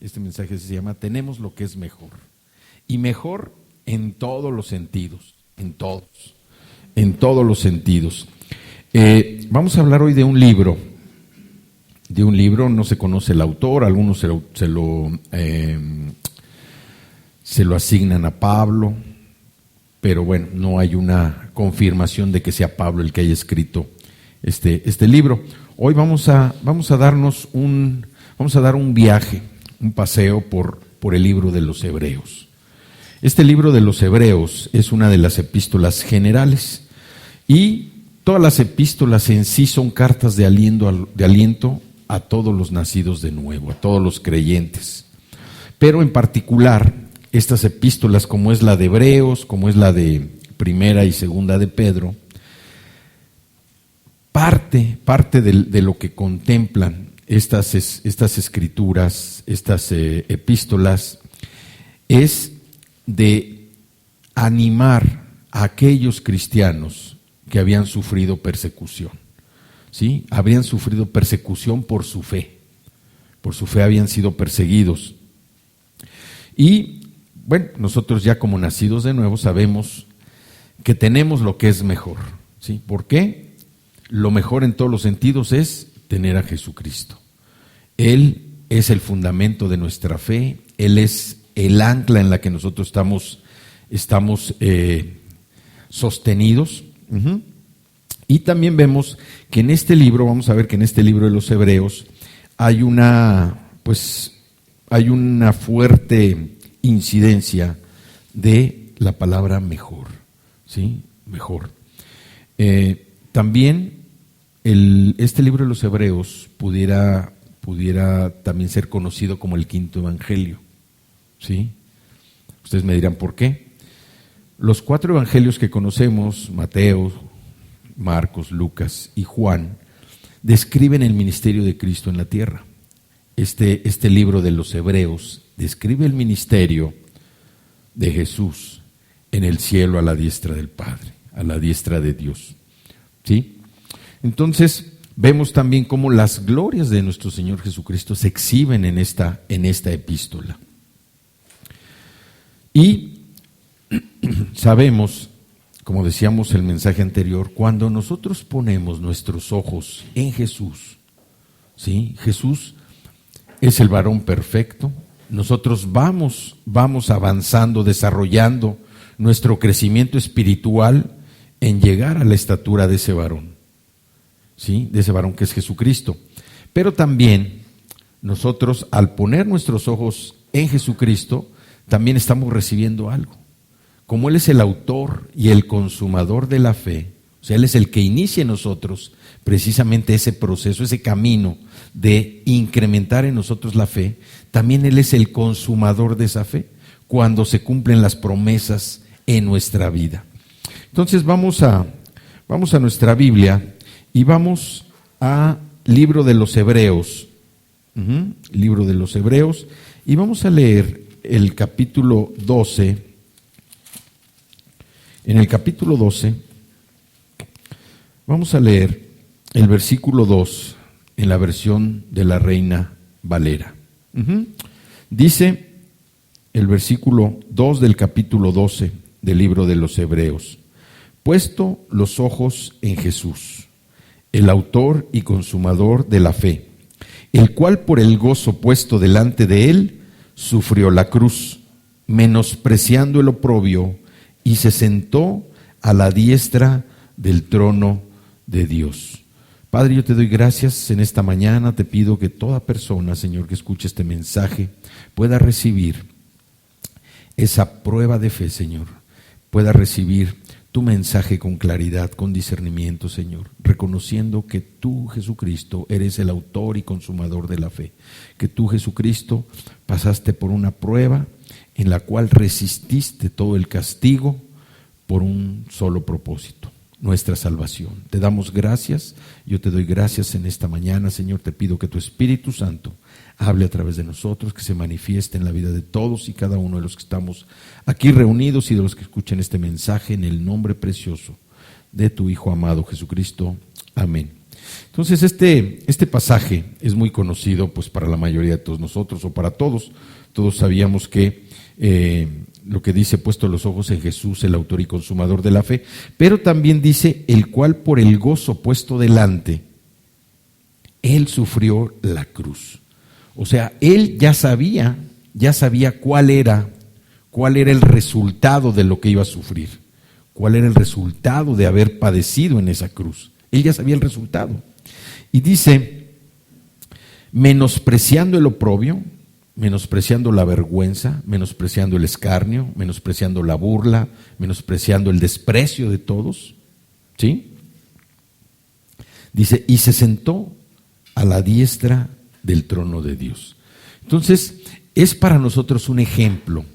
Este mensaje se llama Tenemos lo que es mejor. Y mejor en todos los sentidos, en todos los sentidos. Vamos a hablar hoy de un libro, no se conoce el autor, algunos se lo asignan a Pablo, pero bueno, no hay una confirmación de que sea Pablo el que haya escrito este libro. Hoy vamos a dar un viaje, un paseo por el libro de los Hebreos. Este libro de los Hebreos es una de las epístolas generales y todas las epístolas en sí son cartas de aliento a todos los nacidos de nuevo, a todos los creyentes. Pero en particular, estas epístolas, como es la de Hebreos, como es la de Primera y Segunda de Pedro, parte de lo que contemplan estas escrituras, estas epístolas, es de animar a aquellos cristianos que habían sufrido persecución, ¿sí? Habrían sufrido persecución por su fe habían sido perseguidos. Y bueno, nosotros ya como nacidos de nuevo sabemos que tenemos lo que es mejor, ¿sí? ¿Por qué? Lo mejor en todos los sentidos es tener a Jesucristo. Él es el fundamento de nuestra fe, Él es el ancla en la que nosotros estamos sostenidos. Y también vemos que en este libro, vamos a ver que en este libro de los Hebreos hay una fuerte incidencia de la palabra mejor, ¿sí? Mejor. También este libro de los Hebreos pudiera también ser conocido como el quinto evangelio, ¿sí? Ustedes me dirán ¿por qué? Los 4 evangelios que conocemos, Mateo, Marcos, Lucas y Juan, describen el ministerio de Cristo en la tierra. Este libro de los Hebreos describe el ministerio de Jesús en el cielo a la diestra del Padre, a la diestra de Dios, ¿sí? Entonces, vemos también cómo las glorias de nuestro Señor Jesucristo se exhiben en esta epístola. Y sabemos, como decíamos en el mensaje anterior, cuando nosotros ponemos nuestros ojos en Jesús, ¿sí? Jesús es el varón perfecto. Nosotros vamos avanzando, desarrollando nuestro crecimiento espiritual en llegar a la estatura de ese varón, ¿sí? De ese varón que es Jesucristo. Pero también nosotros, al poner nuestros ojos en Jesucristo, también estamos recibiendo algo. Como Él es el autor y el consumador de la fe, o sea, Él es el que inicia en nosotros precisamente ese proceso, ese camino de incrementar en nosotros la fe, también Él es el consumador de esa fe cuando se cumplen las promesas en nuestra vida. Entonces vamos a nuestra Biblia y vamos a libro de los Hebreos, libro de los Hebreos, y vamos a leer el capítulo 12. En el capítulo 12 vamos a leer el versículo 2 en la versión de la Reina Valera. Dice el versículo 2 del capítulo 12 del libro de los Hebreos: puesto los ojos en Jesús, el autor y consumador de la fe, el cual por el gozo puesto delante de él sufrió la cruz, menospreciando el oprobio, y se sentó a la diestra del trono de Dios. Padre, yo te doy gracias en esta mañana. Te pido que toda persona, Señor, que escuche este mensaje pueda recibir esa prueba de fe, Señor, pueda recibir tu mensaje con claridad, con discernimiento, Señor, reconociendo que tú, Jesucristo, eres el autor y consumador de la fe, que tú, Jesucristo, pasaste por una prueba en la cual resististe todo el castigo por un solo propósito: nuestra salvación. Te damos gracias, yo te doy gracias en esta mañana, Señor. Te pido que tu Espíritu Santo hable a través de nosotros, que se manifieste en la vida de todos y cada uno de los que estamos aquí reunidos y de los que escuchen este mensaje, en el nombre precioso de tu Hijo amado Jesucristo. Amén. Entonces este pasaje es muy conocido pues para la mayoría de todos nosotros o para todos. Todos sabíamos que lo que dice puesto los ojos en Jesús, el autor y consumador de la fe, pero también dice el cual por el gozo puesto delante, él sufrió la cruz. O sea, él ya sabía cuál era el resultado de lo que iba a sufrir, cuál era el resultado de haber padecido en esa cruz. Él ya sabía el resultado. Y dice, menospreciando el oprobio, menospreciando la vergüenza, menospreciando el escarnio, menospreciando la burla, menospreciando el desprecio de todos, ¿sí? Dice, y se sentó a la diestra del trono de Dios. Entonces, es para nosotros un ejemplo,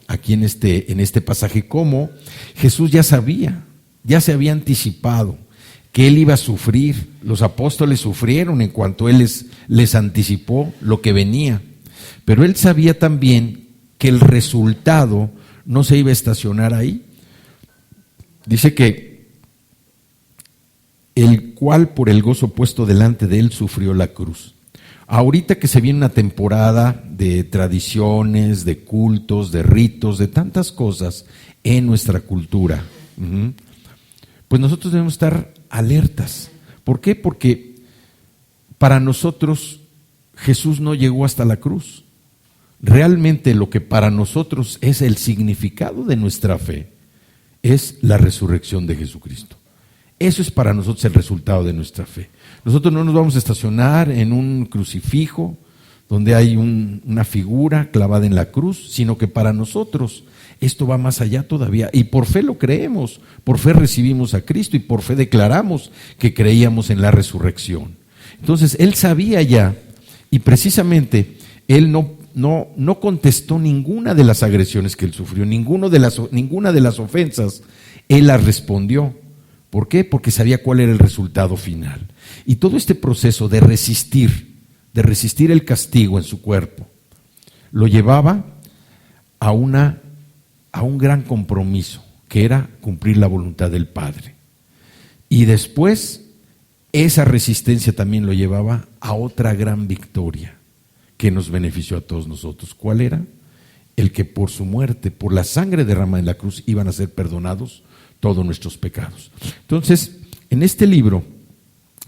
aquí en este pasaje, cómo Jesús ya se había anticipado que Él iba a sufrir. Los apóstoles sufrieron en cuanto Él les anticipó lo que venía. Pero Él sabía también que el resultado no se iba a estacionar ahí. Dice que el cual por el gozo puesto delante de Él sufrió la cruz. Ahorita que se viene una temporada de tradiciones, de cultos, de ritos, de tantas cosas en nuestra cultura, pues nosotros debemos estar alertas. ¿Por qué? Porque para nosotros Jesús no llegó hasta la cruz. Realmente lo que para nosotros es el significado de nuestra fe es la resurrección de Jesucristo. Eso es para nosotros el resultado de nuestra fe. Nosotros no nos vamos a estacionar en un crucifijo donde hay una figura clavada en la cruz, sino que para nosotros esto va más allá todavía. Y por fe lo creemos, por fe recibimos a Cristo y por fe declaramos que creíamos en la resurrección. Entonces Él sabía ya, y precisamente Él no contestó ninguna de las agresiones que Él sufrió, ninguna de las ofensas, Él las respondió. ¿Por qué? Porque sabía cuál era el resultado final. Y todo este proceso de resistir el castigo en su cuerpo, lo llevaba a un gran compromiso, que era cumplir la voluntad del Padre. Y después, esa resistencia también lo llevaba a otra gran victoria que nos benefició a todos nosotros. ¿Cuál era? El que por su muerte, por la sangre derramada en la cruz, iban a ser perdonados todos nuestros pecados. Entonces, en este libro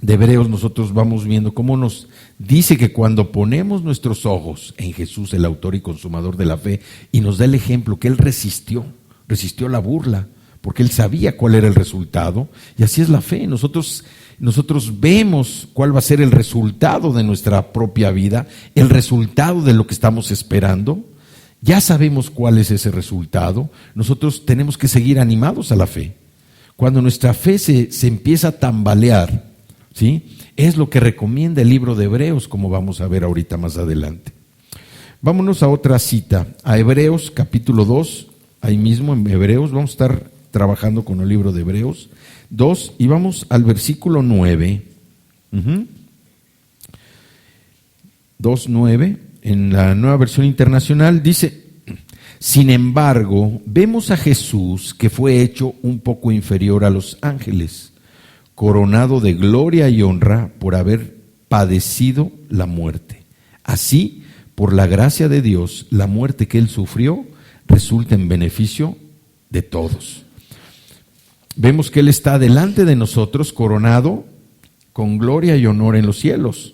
de Hebreos nosotros vamos viendo cómo nos dice que cuando ponemos nuestros ojos en Jesús, el autor y consumador de la fe, y nos da el ejemplo que Él resistió la burla, porque Él sabía cuál era el resultado, y así es la fe. Nosotros vemos cuál va a ser el resultado de nuestra propia vida, el resultado de lo que estamos esperando. Ya sabemos cuál es ese resultado. Nosotros tenemos que seguir animados a la fe. Cuando nuestra fe se empieza a tambalear, ¿sí?, es lo que recomienda el libro de Hebreos, como vamos a ver ahorita más adelante. Vámonos a otra cita, a Hebreos capítulo 2, ahí mismo en Hebreos, vamos a estar trabajando con el libro de Hebreos 2 y vamos al versículo 9. 2:9. En la Nueva Versión Internacional dice, sin embargo, vemos a Jesús que fue hecho un poco inferior a los ángeles, coronado de gloria y honra por haber padecido la muerte. Así, por la gracia de Dios, la muerte que Él sufrió resulta en beneficio de todos. Vemos que Él está delante de nosotros, coronado con gloria y honor en los cielos.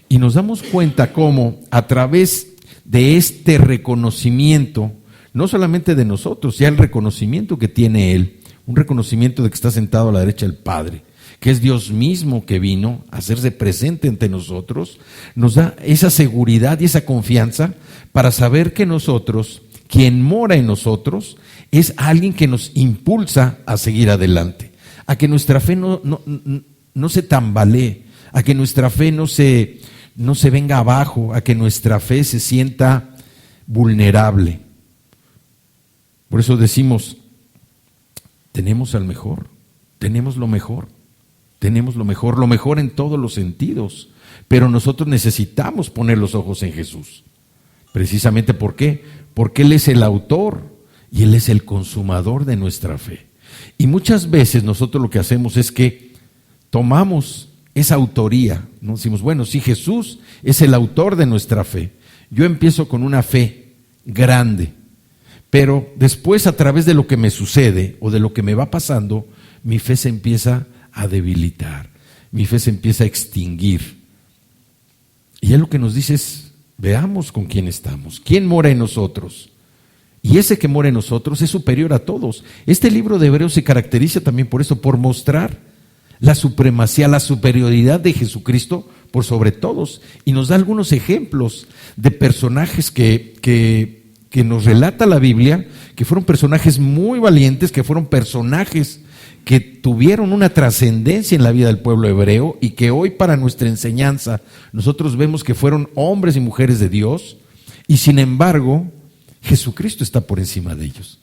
Y nos damos cuenta cómo a través de este reconocimiento, no solamente de nosotros, ya el reconocimiento que tiene Él, un reconocimiento de que está sentado a la derecha del Padre, que es Dios mismo que vino a hacerse presente entre nosotros, nos da esa seguridad y esa confianza para saber que nosotros, quien mora en nosotros, es alguien que nos impulsa a seguir adelante, a que nuestra fe no se tambalee, a que nuestra fe no se venga abajo, a que nuestra fe se sienta vulnerable. Por eso decimos, tenemos al mejor, tenemos lo mejor en todos los sentidos, pero nosotros necesitamos poner los ojos en Jesús. Precisamente, ¿por qué? Porque Él es el autor y Él es el consumador de nuestra fe. Y muchas veces nosotros lo que hacemos es que tomamos esa autoría, ¿no? Decimos, bueno, si Jesús es el autor de nuestra fe, yo empiezo con una fe grande, pero después a través de lo que me sucede o de lo que me va pasando, mi fe se empieza a debilitar, mi fe se empieza a extinguir. Y él lo que nos dice es, veamos con quién estamos, quién mora en nosotros. Y ese que mora en nosotros es superior a todos. Este libro de Hebreos se caracteriza también por eso, por mostrar la supremacía, la superioridad de Jesucristo por sobre todos. Y nos da algunos ejemplos de personajes que nos relata la Biblia, que fueron personajes muy valientes, que fueron personajes que tuvieron una trascendencia en la vida del pueblo hebreo y que hoy para nuestra enseñanza nosotros vemos que fueron hombres y mujeres de Dios, y sin embargo Jesucristo está por encima de ellos,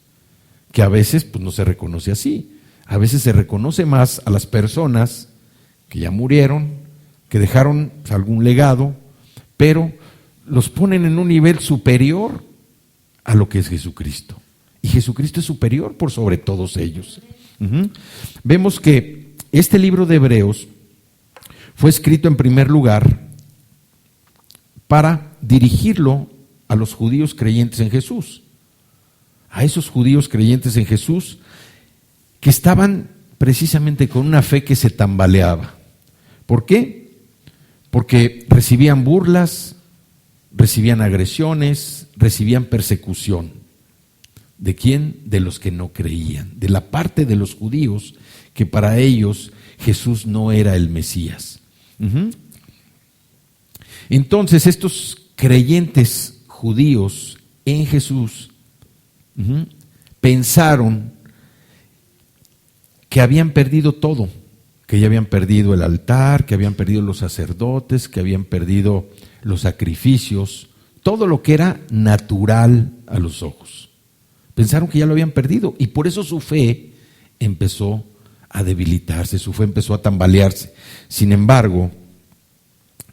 que a veces pues no se reconoce así. A veces se reconoce más a las personas que ya murieron, que dejaron algún legado, pero los ponen en un nivel superior a lo que es Jesucristo. Y Jesucristo es superior por sobre todos ellos. Vemos que este libro de Hebreos fue escrito en primer lugar para dirigirlo a los judíos creyentes en Jesús, a esos judíos creyentes en Jesús que estaban precisamente con una fe que se tambaleaba. ¿Por qué? Porque recibían burlas, recibían agresiones, recibían persecución. ¿De quién? De los que no creían, de la parte de los judíos que para ellos Jesús no era el Mesías. Entonces estos creyentes judíos en Jesús pensaron que habían perdido todo, que ya habían perdido el altar, que habían perdido los sacerdotes, que habían perdido los sacrificios, todo lo que era natural a los ojos. Pensaron que ya lo habían perdido y por eso su fe empezó a debilitarse, su fe empezó a tambalearse. Sin embargo,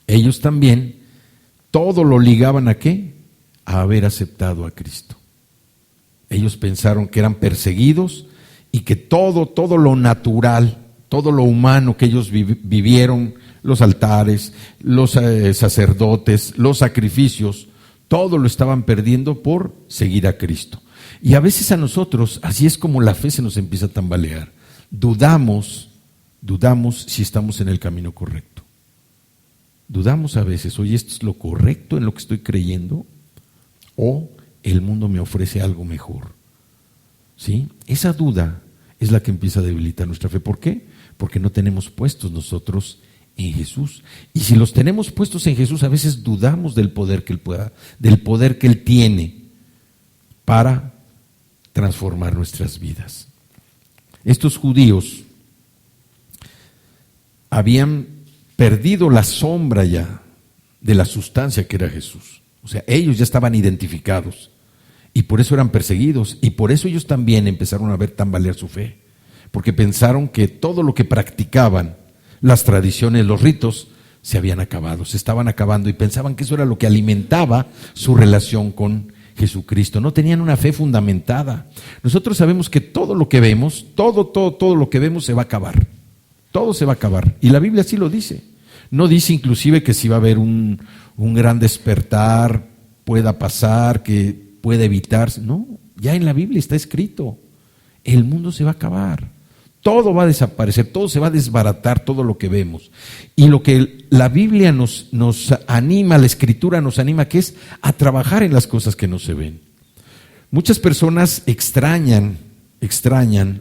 ellos también todo lo ligaban ¿a qué? A haber aceptado a Cristo. Ellos pensaron que eran perseguidos y que todo lo natural, todo lo humano que ellos vivieron, los altares, los sacerdotes, los sacrificios, todo lo estaban perdiendo por seguir a Cristo. Y a veces a nosotros, así es como la fe se nos empieza a tambalear. Dudamos si estamos en el camino correcto. Dudamos a veces, oye, ¿esto es lo correcto en lo que estoy creyendo? ¿O el mundo me ofrece algo mejor? ¿Sí? Esa duda es la que empieza a debilitar nuestra fe. ¿Por qué? Porque no tenemos puestos nosotros en Jesús. Y si los tenemos puestos en Jesús, a veces dudamos del poder que Él tiene para transformar nuestras vidas. Estos judíos habían perdido la sombra ya de la sustancia que era Jesús. O sea, ellos ya estaban identificados y por eso eran perseguidos y por eso ellos también empezaron a ver tambalear su fe, porque pensaron que todo lo que practicaban, las tradiciones, los ritos, se habían acabado, se estaban acabando y pensaban que eso era lo que alimentaba su relación con Jesucristo. No tenían una fe fundamentada. Nosotros sabemos que todo lo que vemos, todo lo que vemos se va a acabar. Todo se va a acabar. Y la Biblia así lo dice. No dice inclusive que si va a haber un gran despertar, pueda pasar, que pueda evitarse. No, ya en la Biblia está escrito. El mundo se va a acabar. Todo va a desaparecer, todo se va a desbaratar, todo lo que vemos. Y lo que la Biblia nos anima, la Escritura nos anima, que es a trabajar en las cosas que no se ven. Muchas personas extrañan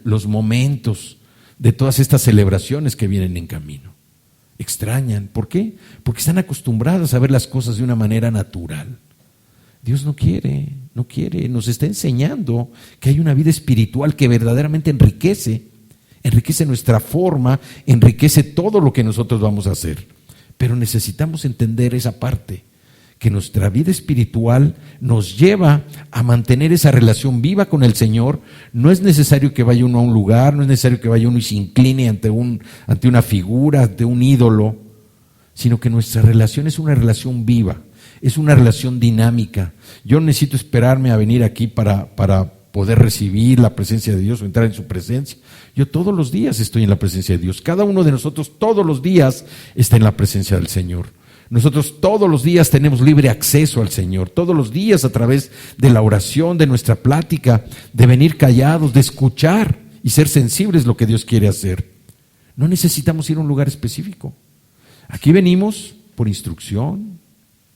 los momentos de todas estas celebraciones que vienen en camino. Extrañan. ¿Por qué? Porque están acostumbradas a ver las cosas de una manera natural. Dios no quiere, nos está enseñando que hay una vida espiritual que verdaderamente enriquece nuestra forma, enriquece todo lo que nosotros vamos a hacer. Pero necesitamos entender esa parte, que nuestra vida espiritual nos lleva a mantener esa relación viva con el Señor. No es necesario que vaya uno a un lugar, no es necesario que vaya uno y se incline ante una figura, ante un ídolo, sino que nuestra relación es una relación viva, es una relación dinámica. Yo necesito esperarme a venir aquí para poder recibir la presencia de Dios o entrar en su presencia. Yo todos los días estoy en la presencia de Dios. Cada uno de nosotros todos los días está en la presencia del Señor. Nosotros todos los días tenemos libre acceso al Señor. Todos los días, a través de la oración, de nuestra plática, de venir callados, de escuchar y ser sensibles a lo que Dios quiere hacer. No necesitamos ir a un lugar específico. Aquí venimos por instrucción.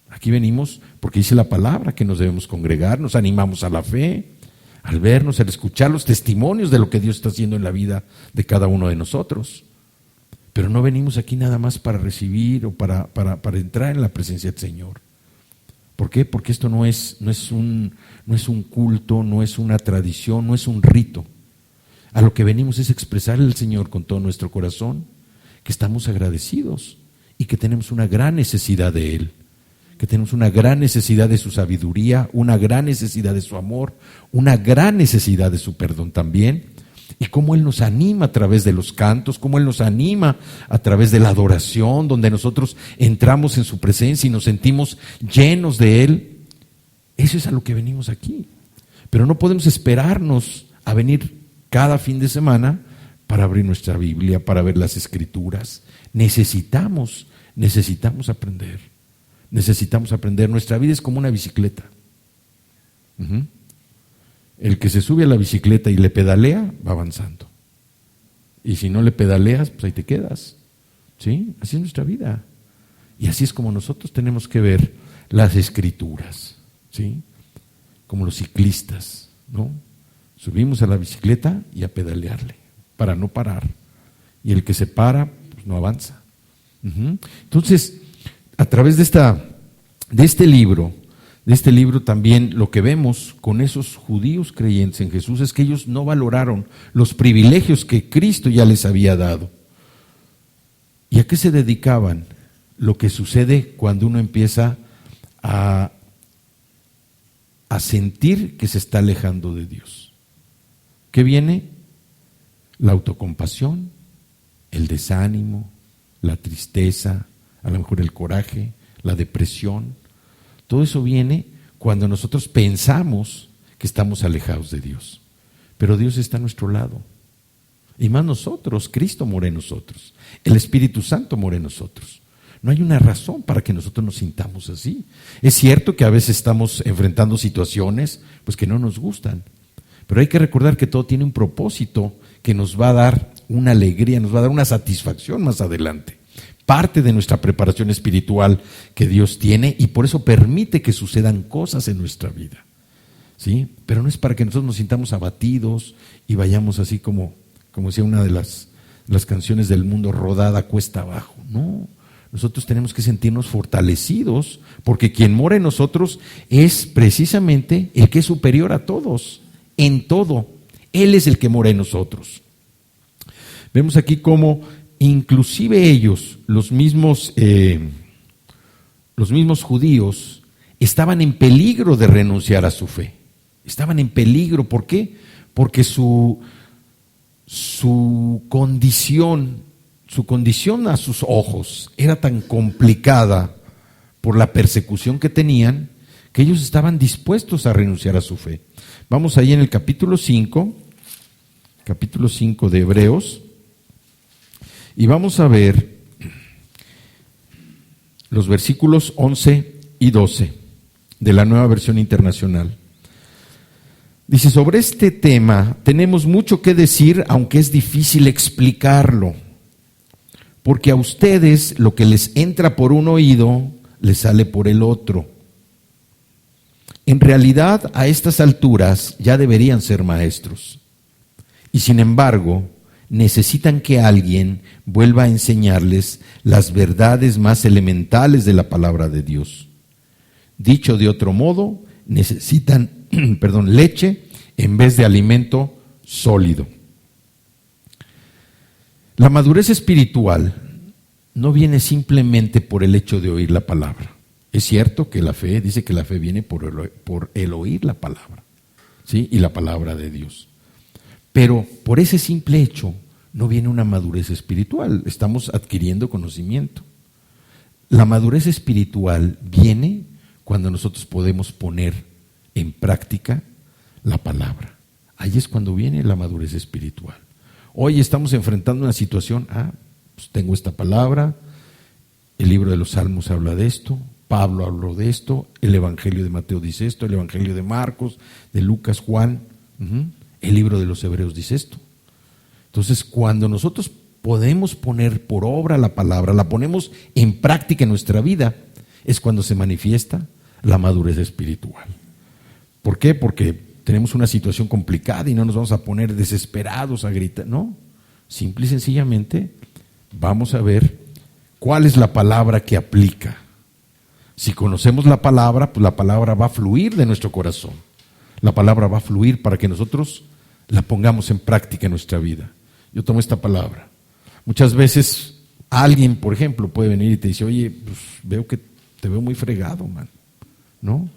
Aquí venimos porque dice la palabra que nos debemos congregar, nos animamos a la fe, al vernos, al escuchar los testimonios de lo que Dios está haciendo en la vida de cada uno de nosotros. Pero no venimos aquí nada más para recibir o para entrar en la presencia del Señor. ¿Por qué? Porque esto no es un culto, no es una tradición, no es un rito. A lo que venimos es expresarle al Señor con todo nuestro corazón que estamos agradecidos y que tenemos una gran necesidad de Él. Que tenemos una gran necesidad de su sabiduría, una gran necesidad de su amor, una gran necesidad de su perdón también, y cómo Él nos anima a través de los cantos, cómo Él nos anima a través de la adoración, donde nosotros entramos en su presencia y nos sentimos llenos de Él. Eso es a lo que venimos aquí, pero no podemos esperarnos a venir cada fin de semana para abrir nuestra Biblia, para ver las Escrituras. Necesitamos aprender. Necesitamos aprender. Nuestra vida es como una bicicleta. El que se sube a la bicicleta y le pedalea, va avanzando. Y si no le pedaleas, pues ahí te quedas. ¿Sí? Así es nuestra vida. Y así es como nosotros tenemos que ver las Escrituras. ¿Sí? Como los ciclistas, ¿no? Subimos a la bicicleta y a pedalearle, para no parar. Y el que se para, pues no avanza. Entonces, a través de este libro también lo que vemos con esos judíos creyentes en Jesús es que ellos no valoraron los privilegios que Cristo ya les había dado. ¿Y a qué se dedicaban? Lo que sucede cuando uno empieza a sentir que se está alejando de Dios. ¿Qué viene? La autocompasión, el desánimo, la tristeza, a lo mejor el coraje, la depresión. Todo eso viene cuando nosotros pensamos que estamos alejados de Dios. Pero Dios está a nuestro lado. Y más nosotros, Cristo mora en nosotros. El Espíritu Santo mora en nosotros. No hay una razón para que nosotros nos sintamos así. Es cierto que a veces estamos enfrentando situaciones pues que no nos gustan. Pero hay que recordar que todo tiene un propósito que nos va a dar una alegría, nos va a dar una satisfacción más adelante. Parte de nuestra preparación espiritual que Dios tiene y por eso permite que sucedan cosas en nuestra vida. ¿Sí? Pero no es para que nosotros nos sintamos abatidos y vayamos así como decía una de las canciones del mundo, rodada cuesta abajo. No, nosotros tenemos que sentirnos fortalecidos porque quien mora en nosotros es precisamente el que es superior a todos, en todo. Él es el que mora en nosotros. Vemos aquí cómo inclusive ellos, los mismos judíos, estaban en peligro de renunciar a su fe. Estaban en peligro, ¿por qué? Porque su condición a sus ojos era tan complicada por la persecución que tenían, que ellos estaban dispuestos a renunciar a su fe. Vamos ahí en el capítulo 5 de Hebreos, y vamos a ver los versículos 11 y 12 de la Nueva Versión Internacional. Dice, sobre este tema tenemos mucho que decir, aunque es difícil explicarlo, porque a ustedes lo que les entra por un oído, les sale por el otro. En realidad, a estas alturas ya deberían ser maestros. Y sin embargo, necesitan que alguien vuelva a enseñarles las verdades más elementales de la palabra de Dios. Dicho de otro modo, necesitan leche en vez de alimento sólido. La madurez espiritual no viene simplemente por el hecho de oír la palabra. Es cierto que la fe, dice que la fe viene por el oír la palabra, ¿sí? Y la palabra de Dios. Pero por ese simple hecho no viene una madurez espiritual, estamos adquiriendo conocimiento. La madurez espiritual viene cuando nosotros podemos poner en práctica la palabra. ahí es cuando viene la madurez espiritual. Hoy estamos enfrentando una situación, pues tengo esta palabra, el libro de los Salmos habla de esto, Pablo habló de esto, el Evangelio de Mateo dice esto, el Evangelio de Marcos, de Lucas, Juan, el libro de los Hebreos dice esto. Entonces, cuando nosotros podemos poner por obra la palabra, la ponemos en práctica en nuestra vida, es cuando se manifiesta la madurez espiritual. ¿Por qué? Porque tenemos una situación complicada y no nos vamos a poner desesperados a gritar, no. Simple y sencillamente vamos a ver cuál es la palabra que aplica. Si conocemos la palabra, pues la palabra va a fluir de nuestro corazón. La palabra va a fluir para que nosotros la pongamos en práctica en nuestra vida. Yo tomo esta palabra. Muchas veces alguien, por ejemplo, puede venir y te dice, oye, pues veo que te veo muy fregado, man, ¿no?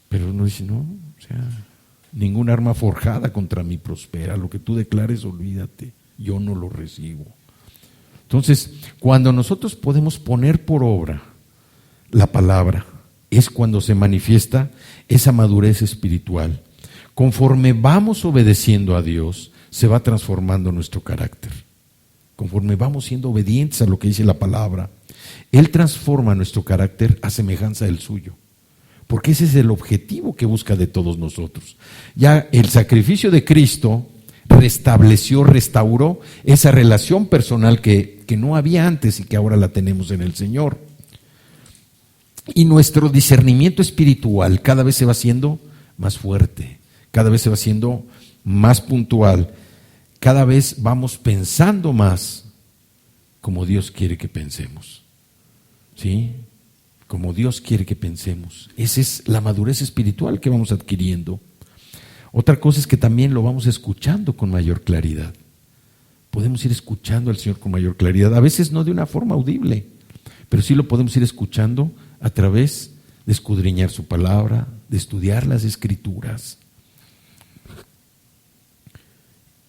Pero uno dice, no, o sea, ningún arma forjada contra mí prospera. Lo que tú declares, olvídate, yo no lo recibo. Entonces, cuando nosotros podemos poner por obra la palabra, es cuando se manifiesta esa madurez espiritual. Conforme vamos obedeciendo a Dios, se va transformando nuestro carácter. Conforme vamos siendo obedientes a lo que dice la palabra, Él transforma nuestro carácter a semejanza del suyo. Porque ese es el objetivo que busca de todos nosotros. Ya el sacrificio de Cristo restableció, restauró esa relación personal que no había antes y que ahora la tenemos en el Señor. Y nuestro discernimiento espiritual cada vez se va haciendo más fuerte, cada vez se va haciendo más puntual, cada vez vamos pensando más como Dios quiere que pensemos. ¿Sí? Como Dios quiere que pensemos. Esa es la madurez espiritual que vamos adquiriendo. Otra cosa es que también lo vamos escuchando con mayor claridad. Podemos ir escuchando al Señor con mayor claridad, a veces no de una forma audible, pero sí lo podemos ir escuchando a través de escudriñar su palabra, de estudiar las Escrituras.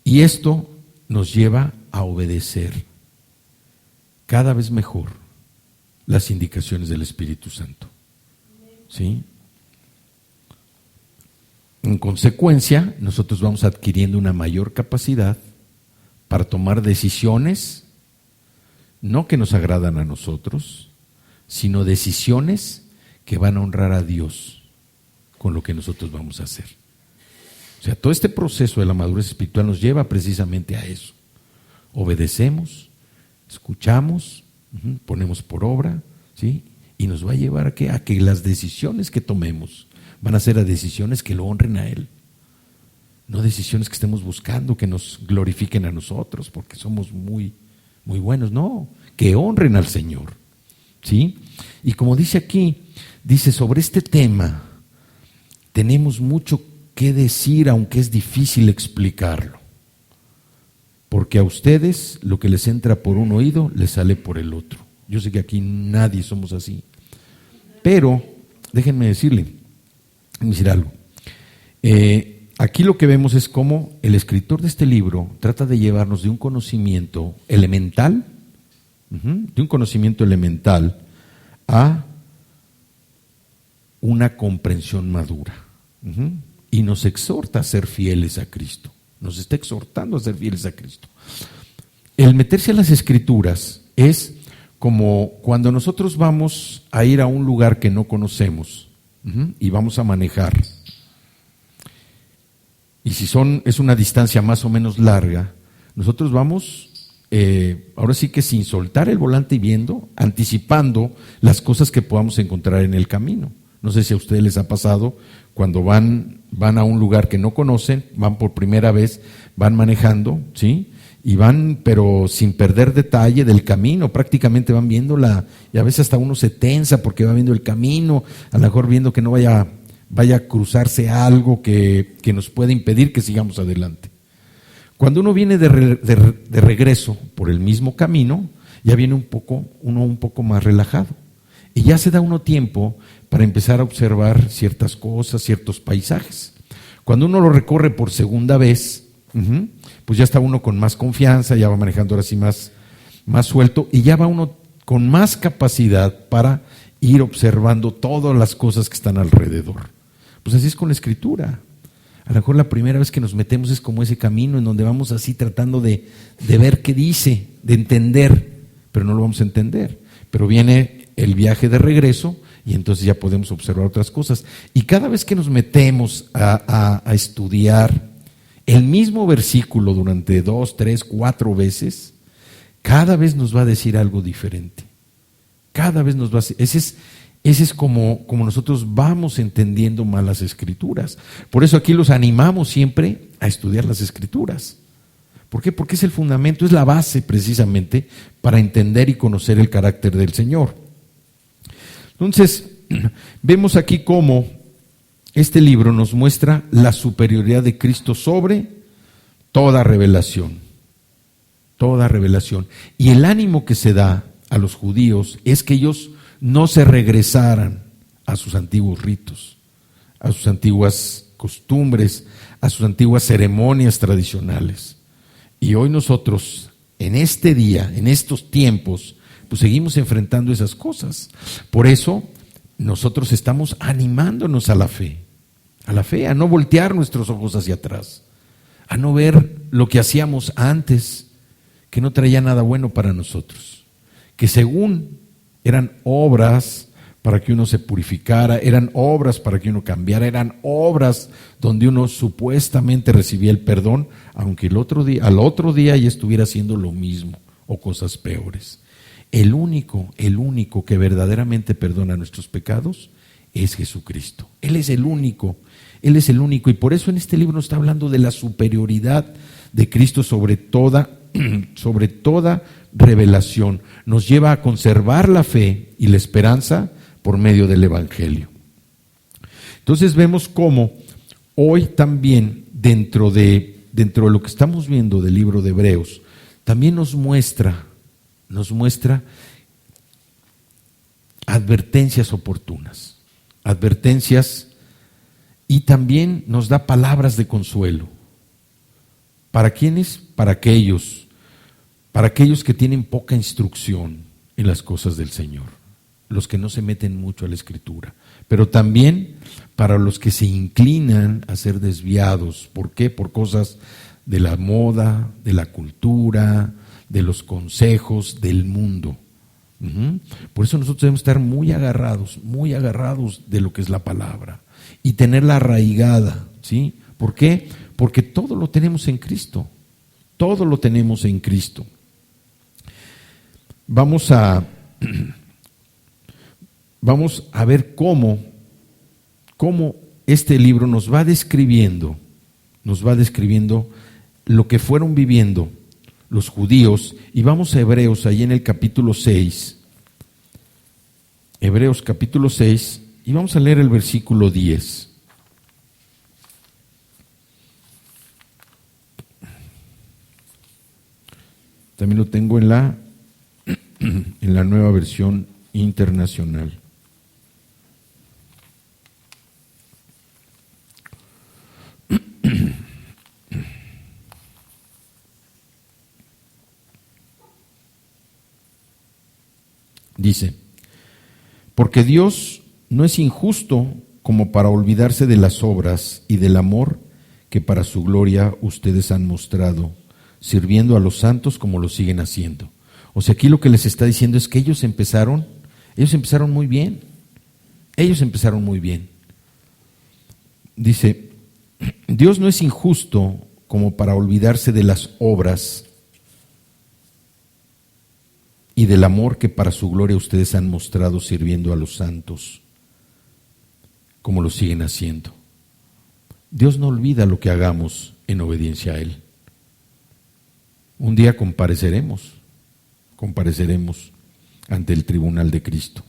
Y esto nos lleva a obedecer cada vez mejor las indicaciones del Espíritu Santo. ¿Sí? En consecuencia, nosotros vamos adquiriendo una mayor capacidad para tomar decisiones, no que nos agradan a nosotros, sino decisiones que van a honrar a Dios con lo que nosotros vamos a hacer. O sea, todo este proceso de la madurez espiritual nos lleva precisamente a eso. Obedecemos, escuchamos, ponemos por obra, ¿sí? Y nos va a llevar a que las decisiones que tomemos van a ser a decisiones que lo honren a Él. No decisiones que estemos buscando que nos glorifiquen a nosotros porque somos muy, muy buenos. No, que honren al Señor. ¿Sí? Y como dice aquí, dice sobre este tema, tenemos mucho que decir, aunque es difícil explicarlo. Porque a ustedes lo que les entra por un oído, les sale por el otro. Yo sé que aquí nadie somos así. Pero, déjenme decir algo. Aquí lo que vemos es cómo el escritor de este libro trata de llevarnos de un conocimiento elemental, a una comprensión madura. Y nos exhorta a ser fieles a Cristo. Nos está exhortando a ser fieles a Cristo. El meterse a las Escrituras es como cuando nosotros vamos a ir a un lugar que no conocemos y vamos a manejar. Y si es una distancia más o menos larga, nosotros vamos, ahora sí que sin soltar el volante y viendo, anticipando las cosas que podamos encontrar en el camino. No sé si a ustedes les ha pasado cuando van a un lugar que no conocen, van por primera vez, van manejando, ¿sí? Y van, pero sin perder detalle del camino, prácticamente van viéndola, y a veces hasta uno se tensa porque va viendo el camino, a lo mejor viendo que no vaya a cruzarse algo que nos pueda impedir que sigamos adelante. Cuando uno viene de regreso por el mismo camino, ya viene uno un poco más relajado. Y ya se da uno tiempo para empezar a observar ciertas cosas, ciertos paisajes. Cuando uno lo recorre por segunda vez, pues ya está uno con más confianza, ya va manejando ahora sí más suelto y ya va uno con más capacidad para ir observando todas las cosas que están alrededor. Pues así es con la Escritura. A lo mejor la primera vez que nos metemos es como ese camino en donde vamos así tratando de ver qué dice, de entender, pero no lo vamos a entender. Pero viene el viaje de regreso y entonces ya podemos observar otras cosas. Y cada vez que nos metemos a estudiar el mismo versículo durante 2, 3, 4 veces, cada vez nos va a decir algo diferente. Cada vez nos va a decir, ese es como nosotros vamos entendiendo más las Escrituras. Por eso aquí los animamos siempre a estudiar las Escrituras. ¿Por qué? Porque es el fundamento, es la base precisamente para entender y conocer el carácter del Señor. Entonces, vemos aquí cómo este libro nos muestra la superioridad de Cristo sobre toda revelación. Toda revelación. Y el ánimo que se da a los judíos es que ellos no se regresaran a sus antiguos ritos, a sus antiguas costumbres, a sus antiguas ceremonias tradicionales. Y hoy nosotros, en este día, en estos tiempos, pues seguimos enfrentando esas cosas. Por eso, nosotros estamos animándonos a la fe, a no voltear nuestros ojos hacia atrás, a no ver lo que hacíamos antes, que no traía nada bueno para nosotros, que según eran obras para que uno se purificara, eran obras para que uno cambiara, eran obras donde uno supuestamente recibía el perdón, aunque al otro día ya estuviera haciendo lo mismo o cosas peores. El único que verdaderamente perdona nuestros pecados es Jesucristo. Él es el único, y por eso en este libro nos está hablando de la superioridad de Cristo sobre toda revelación. Nos lleva a conservar la fe y la esperanza por medio del Evangelio. Entonces vemos cómo hoy también dentro de lo que estamos viendo del libro de Hebreos, también nos muestra advertencias oportunas, advertencias, y también nos da palabras de consuelo. ¿Para quiénes? Para aquellos que tienen poca instrucción en las cosas del Señor, los que no se meten mucho a la Escritura, pero también para los que se inclinan a ser desviados. ¿Por qué? Por cosas de la moda, de la cultura, de los consejos del mundo. Por eso nosotros debemos estar muy agarrados de lo que es la palabra y tenerla arraigada, ¿sí? ¿Por qué? Porque todo lo tenemos en Cristo. Todo lo tenemos en Cristo. Vamos a ver cómo este libro nos va describiendo lo que fueron viviendo los judíos. Y vamos a Hebreos, ahí en el capítulo 6. Hebreos capítulo 6, y vamos a leer el versículo 10. También lo tengo en la nueva versión internacional. Dice: porque Dios no es injusto como para olvidarse de las obras y del amor que para su gloria ustedes han mostrado, sirviendo a los santos como lo siguen haciendo. O sea, aquí lo que les está diciendo es que ellos empezaron muy bien. Ellos empezaron muy bien. Dice: Dios no es injusto como para olvidarse de las obras y del amor que para su gloria ustedes han mostrado sirviendo a los santos, como lo siguen haciendo. Dios no olvida lo que hagamos en obediencia a Él. Un día compareceremos ante el tribunal de Cristo.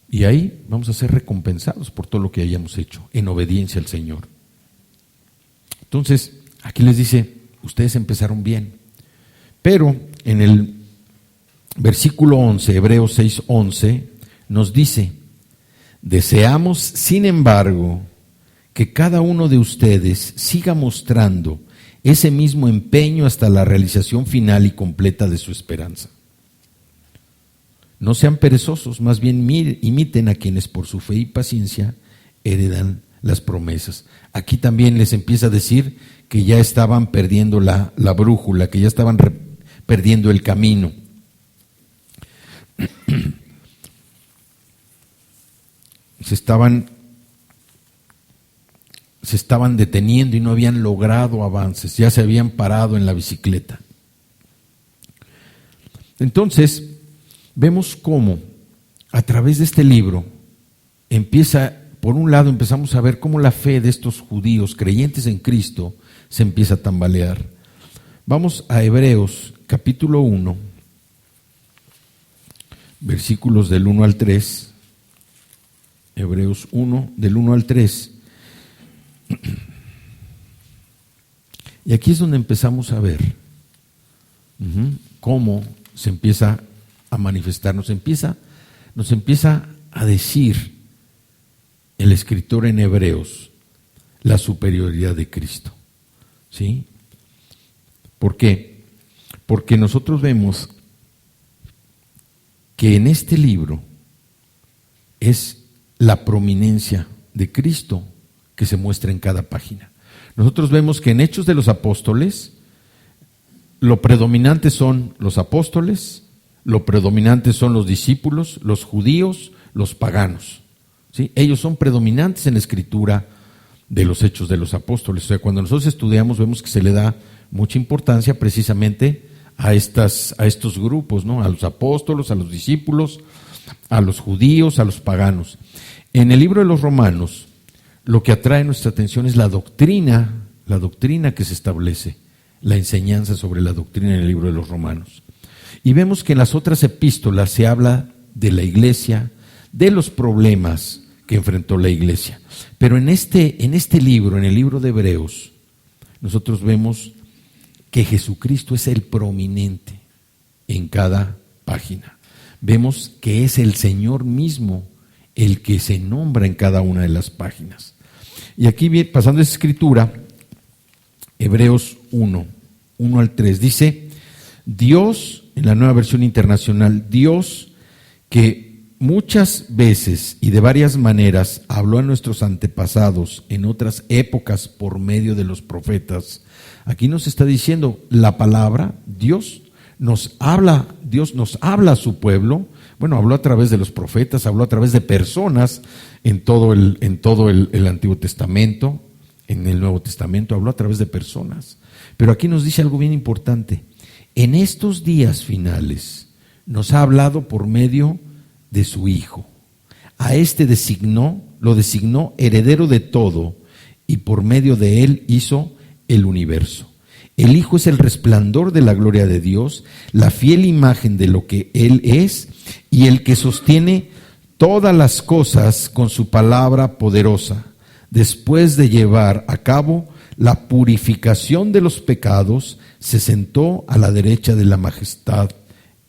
Y ahí vamos a ser recompensados por todo lo que hayamos hecho en obediencia al Señor. Entonces, aquí les dice, ustedes empezaron bien. Pero en el versículo 11, Hebreos 6:11, nos dice: deseamos, sin embargo, que cada uno de ustedes siga mostrando ese mismo empeño hasta la realización final y completa de su esperanza. No sean perezosos, más bien imiten a quienes por su fe y paciencia heredan las promesas. Aquí también les empieza a decir que ya estaban perdiendo la brújula, que ya estaban perdiendo el camino. Se estaban deteniendo y no habían logrado avances, ya se habían parado en la bicicleta. Entonces, vemos cómo a través de este libro por un lado empezamos a ver cómo la fe de estos judíos creyentes en Cristo se empieza a tambalear. Vamos a Hebreos capítulo 1, versículos del 1 al 3. Hebreos 1, del 1 al 3. Y aquí es donde empezamos a ver cómo se empieza a manifestar, nos empieza a decir el escritor en Hebreos la superioridad de Cristo. ¿Sí? ¿Por qué? Porque nosotros vemos que en este libro es la prominencia de Cristo que se muestra en cada página. Nosotros vemos que en Hechos de los Apóstoles lo predominante son los apóstoles, lo predominante son los discípulos, los judíos, los paganos. ¿Sí? Ellos son predominantes en la escritura de los Hechos de los Apóstoles. O sea, cuando nosotros estudiamos vemos que se le da mucha importancia precisamente a estos grupos, ¿no? A los apóstoles, a los discípulos, a los judíos, a los paganos. En el libro de los Romanos, lo que atrae nuestra atención es la doctrina que se establece, la enseñanza sobre la doctrina en el libro de los Romanos. Y vemos que en las otras epístolas se habla de la iglesia, de los problemas que enfrentó la iglesia. Pero en este libro, en el libro de Hebreos, nosotros vemos que Jesucristo es el prominente en cada página. Vemos que es el Señor mismo el que se nombra en cada una de las páginas. Y aquí, pasando esa escritura, Hebreos 1 al 3, dice: Dios, en la Nueva Versión Internacional, Dios que muchas veces y de varias maneras habló a nuestros antepasados en otras épocas por medio de los profetas. Aquí nos está diciendo la palabra, Dios nos habla a su pueblo. Bueno, habló a través de los profetas, habló a través de personas en todo el Antiguo Testamento, en el Nuevo Testamento, habló a través de personas. Pero aquí nos dice algo bien importante. En estos días finales nos ha hablado por medio de su Hijo. A este lo designó heredero de todo, y por medio de él hizo el universo. El Hijo es el resplandor de la gloria de Dios, la fiel imagen de lo que Él es, y el que sostiene todas las cosas con su palabra poderosa. Después de llevar a cabo la purificación de los pecados, se sentó a la derecha de la majestad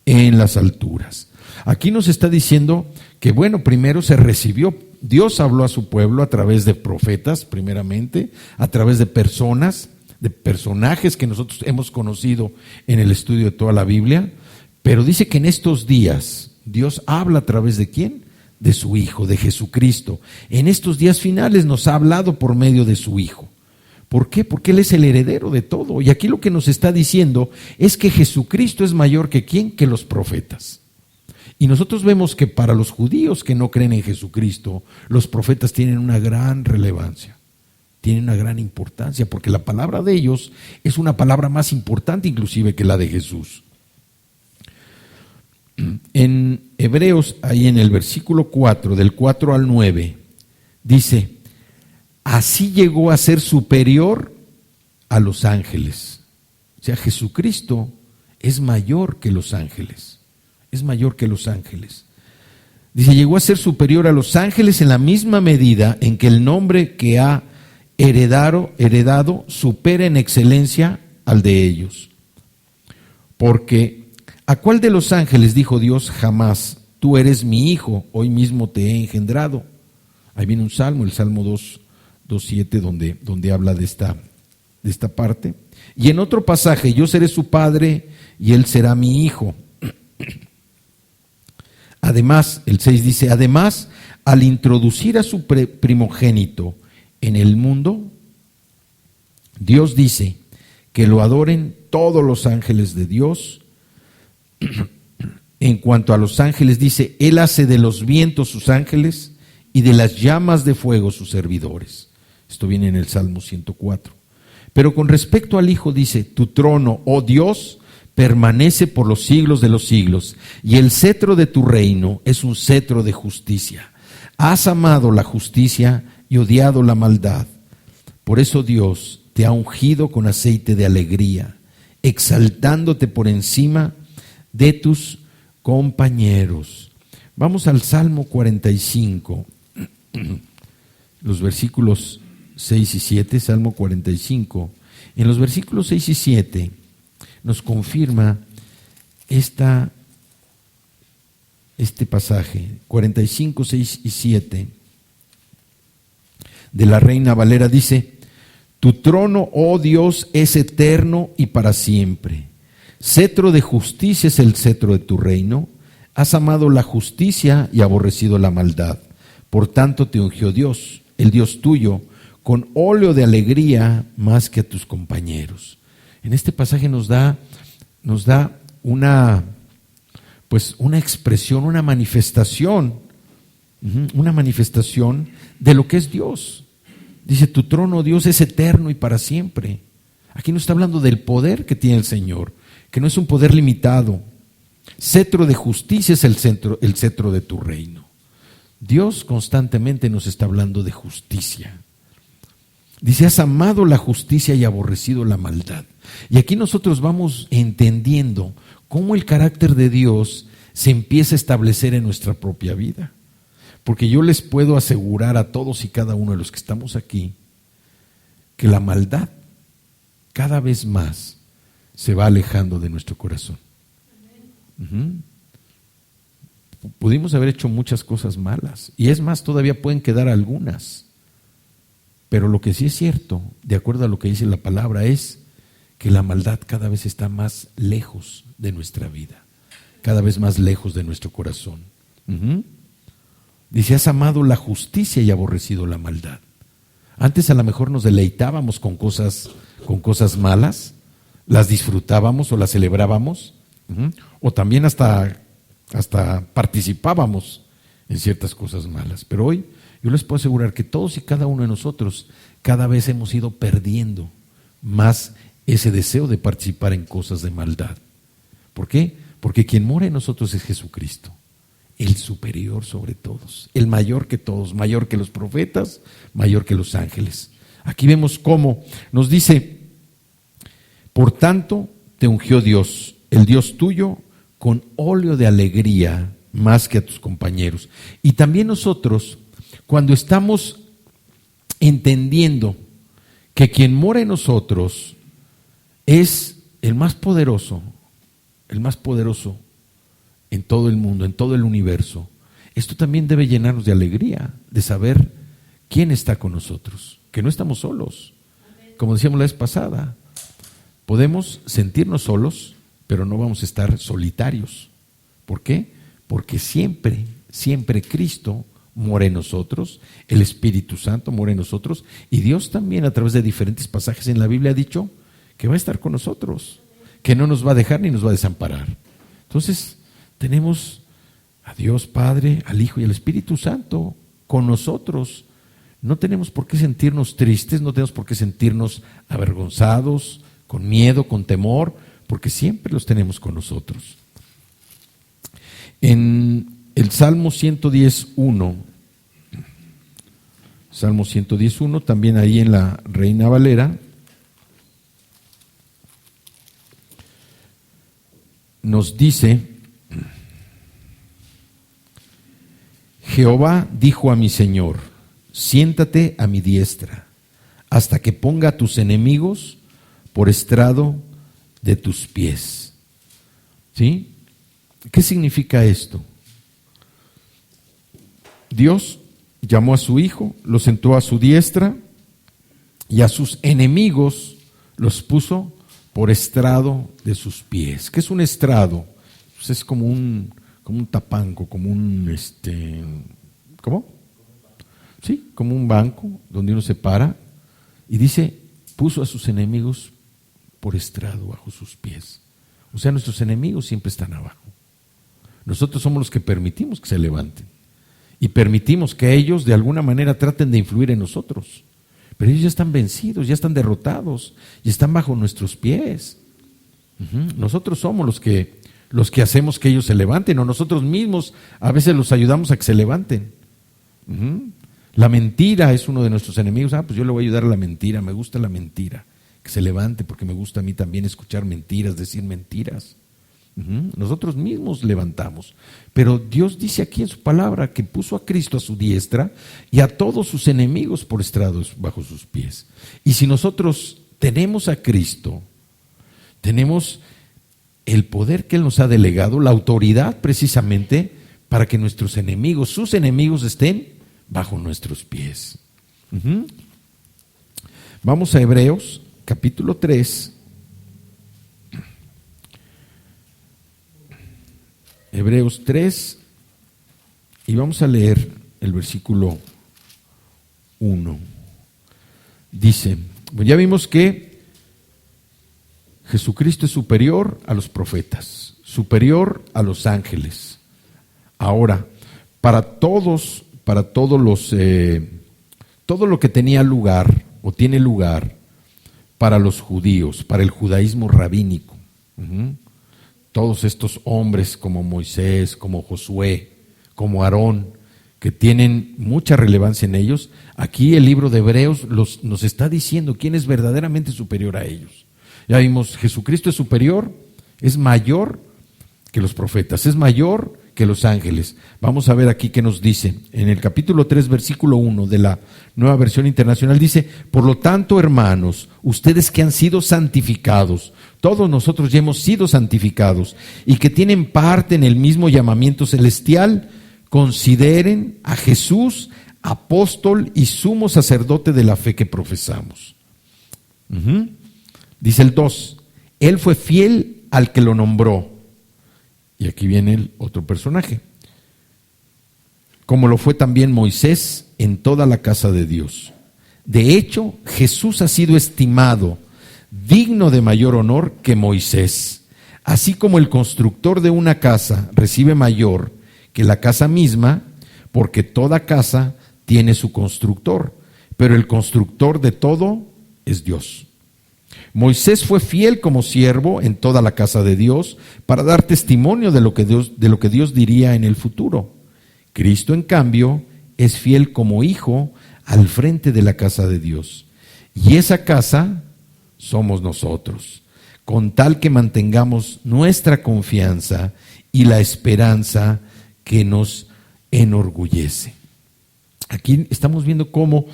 en las alturas. Aquí nos está diciendo que, bueno, primero se recibió, Dios habló a su pueblo a través de profetas, primeramente, a través de personas, de personajes que nosotros hemos conocido en el estudio de toda la Biblia, pero dice que en estos días Dios habla a través de ¿quién? De su Hijo, de Jesucristo. En estos días finales nos ha hablado por medio de su Hijo. ¿Por qué? Porque Él es el heredero de todo. Y aquí lo que nos está diciendo es que Jesucristo es mayor que ¿quién? Que los profetas. Y nosotros vemos que para los judíos que no creen en Jesucristo, los profetas tienen una gran relevancia. Tienen una gran importancia, porque la palabra de ellos es una palabra más importante inclusive que la de Jesús. En Hebreos, ahí en el versículo 4, del 4 al 9, dice: así llegó a ser superior a los ángeles. O sea, Jesucristo es mayor que los ángeles. Es mayor que los ángeles. Dice, llegó a ser superior a los ángeles en la misma medida en que el nombre que ha heredado supera en excelencia al de ellos. Porque ¿a cuál de los ángeles dijo Dios jamás: tú eres mi hijo, hoy mismo te he engendrado? Ahí viene un salmo, el Salmo 2:7, donde habla de esta parte. Y en otro pasaje: yo seré su padre y él será mi hijo. Además, el 6 dice: además, al introducir a su primogénito en el mundo, Dios dice que lo adoren todos los ángeles de Dios. En cuanto a los ángeles, dice, Él hace de los vientos sus ángeles y de las llamas de fuego sus servidores. Esto viene en el Salmo 104. Pero con respecto al Hijo dice, tu trono, oh Dios, permanece por los siglos de los siglos, y el cetro de tu reino es un cetro de justicia. Has amado la justicia y odiado la maldad. Por eso Dios te ha ungido con aceite de alegría, exaltándote por encima de tus compañeros. Vamos al Salmo 45, los versículos 6 y 7, Salmo 45. En los versículos 6 y 7 nos confirma este pasaje, 45, 6 y 7, de la Reina Valera, dice, tu trono, oh Dios, es eterno y para siempre. Cetro de justicia es el cetro de tu reino. Has amado la justicia y aborrecido la maldad. Por tanto te ungió Dios, el Dios tuyo, con óleo de alegría más que a tus compañeros. En este pasaje nos da una expresión, una manifestación de lo que es Dios. Dice, tu trono, Dios, es eterno y para siempre. Aquí nos está hablando del poder que tiene el Señor, que no es un poder limitado. Cetro de justicia es el cetro de tu reino. Dios constantemente nos está hablando de justicia. Dice, has amado la justicia y aborrecido la maldad. Y aquí nosotros vamos entendiendo cómo el carácter de Dios se empieza a establecer en nuestra propia vida. Porque yo les puedo asegurar a todos y cada uno de los que estamos aquí que la maldad cada vez más se va alejando de nuestro corazón. Pudimos haber hecho muchas cosas malas, y es más, todavía pueden quedar algunas. Pero lo que sí es cierto, de acuerdo a lo que dice la palabra, es que la maldad cada vez está más lejos de nuestra vida, cada vez más lejos de nuestro corazón. Dice, has amado la justicia y aborrecido la maldad. Antes a lo mejor nos deleitábamos con cosas malas, las disfrutábamos o las celebrábamos, o también hasta participábamos en ciertas cosas malas. Pero hoy yo les puedo asegurar que todos y cada uno de nosotros cada vez hemos ido perdiendo más ese deseo de participar en cosas de maldad. ¿Por qué? Porque quien mora en nosotros es Jesucristo, el superior sobre todos, el mayor que todos, mayor que los profetas, mayor que los ángeles. Aquí vemos cómo nos dice, por tanto te ungió Dios, el Dios tuyo, con óleo de alegría más que a tus compañeros. Y también nosotros, cuando estamos entendiendo que quien mora en nosotros es el más poderoso en todo el mundo, en todo el universo, esto también debe llenarnos de alegría, de saber quién está con nosotros, que no estamos solos. Como decíamos la vez pasada, podemos sentirnos solos, pero no vamos a estar solitarios. ¿Por qué? Porque siempre Cristo mora en nosotros, el Espíritu Santo mora en nosotros, y Dios también a través de diferentes pasajes en la Biblia ha dicho que va a estar con nosotros, que no nos va a dejar ni nos va a desamparar. Entonces tenemos a Dios Padre, al Hijo y al Espíritu Santo con nosotros. No tenemos por qué sentirnos tristes, no tenemos por qué sentirnos avergonzados, con miedo, con temor, porque siempre los tenemos con nosotros. En el Salmo 110.1, Salmo 110.1, también ahí en la Reina Valera, nos dice, Jehová dijo a mi Señor, siéntate a mi diestra, hasta que ponga a tus enemigos por estrado de tus pies. ¿Sí? ¿Qué significa esto? Dios llamó a su Hijo, lo sentó a su diestra y a sus enemigos los puso por estrado de sus pies. ¿Qué es un estrado? Pues es como un tapanco, como un ¿cómo? Sí, como un banco donde uno se para y dice, puso a sus enemigos por estrado bajo sus pies. O sea, nuestros enemigos siempre están abajo. Nosotros somos los que permitimos que se levanten y permitimos que ellos de alguna manera traten de influir en nosotros. Pero ellos ya están vencidos, ya están derrotados y están bajo nuestros pies. Nosotros somos los que hacemos que ellos se levanten, o nosotros mismos a veces los ayudamos a que se levanten. La mentira es uno de nuestros enemigos. Pues yo le voy a ayudar a la mentira, me gusta la mentira, que se levante, porque me gusta a mí también escuchar mentiras, decir mentiras. Nosotros mismos levantamos, pero Dios dice aquí en su palabra que puso a Cristo a su diestra y a todos sus enemigos por estrados bajo sus pies. Y si nosotros tenemos a Cristo, tenemos el poder que Él nos ha delegado, la autoridad precisamente para que nuestros enemigos, sus enemigos, estén bajo nuestros pies. Vamos a Hebreos capítulo 3. Hebreos 3, y vamos a leer el versículo 1. Dice, ya vimos que Jesucristo es superior a los profetas, superior a los ángeles. Ahora, todo lo que tenía lugar o tiene lugar para los judíos, para el judaísmo rabínico. Todos estos hombres como Moisés, como Josué, como Aarón, que tienen mucha relevancia en ellos, aquí el libro de Hebreos nos está diciendo quién es verdaderamente superior a ellos. Ya vimos, Jesucristo es superior, es mayor que los profetas, es mayor que los ángeles. Vamos a ver aquí qué nos dice. En el capítulo 3, versículo 1 de la Nueva Versión Internacional dice, por lo tanto, hermanos, ustedes que han sido santificados, todos nosotros ya hemos sido santificados y que tienen parte en el mismo llamamiento celestial, consideren a Jesús apóstol y sumo sacerdote de la fe que profesamos. Dice el 2, Él fue fiel al que lo nombró. Y aquí viene el otro personaje. Como lo fue también Moisés en toda la casa de Dios. De hecho, Jesús ha sido estimado digno de mayor honor que Moisés. Así como el constructor de una casa recibe mayor que la casa misma, porque toda casa tiene su constructor, pero el constructor de todo es Dios. Moisés fue fiel como siervo en toda la casa de Dios para dar testimonio de lo que Dios diría en el futuro. Cristo, en cambio, es fiel como hijo al frente de la casa de Dios. Y esa casa somos nosotros, con tal que mantengamos nuestra confianza y la esperanza que nos enorgullece. Aquí estamos viendo cómo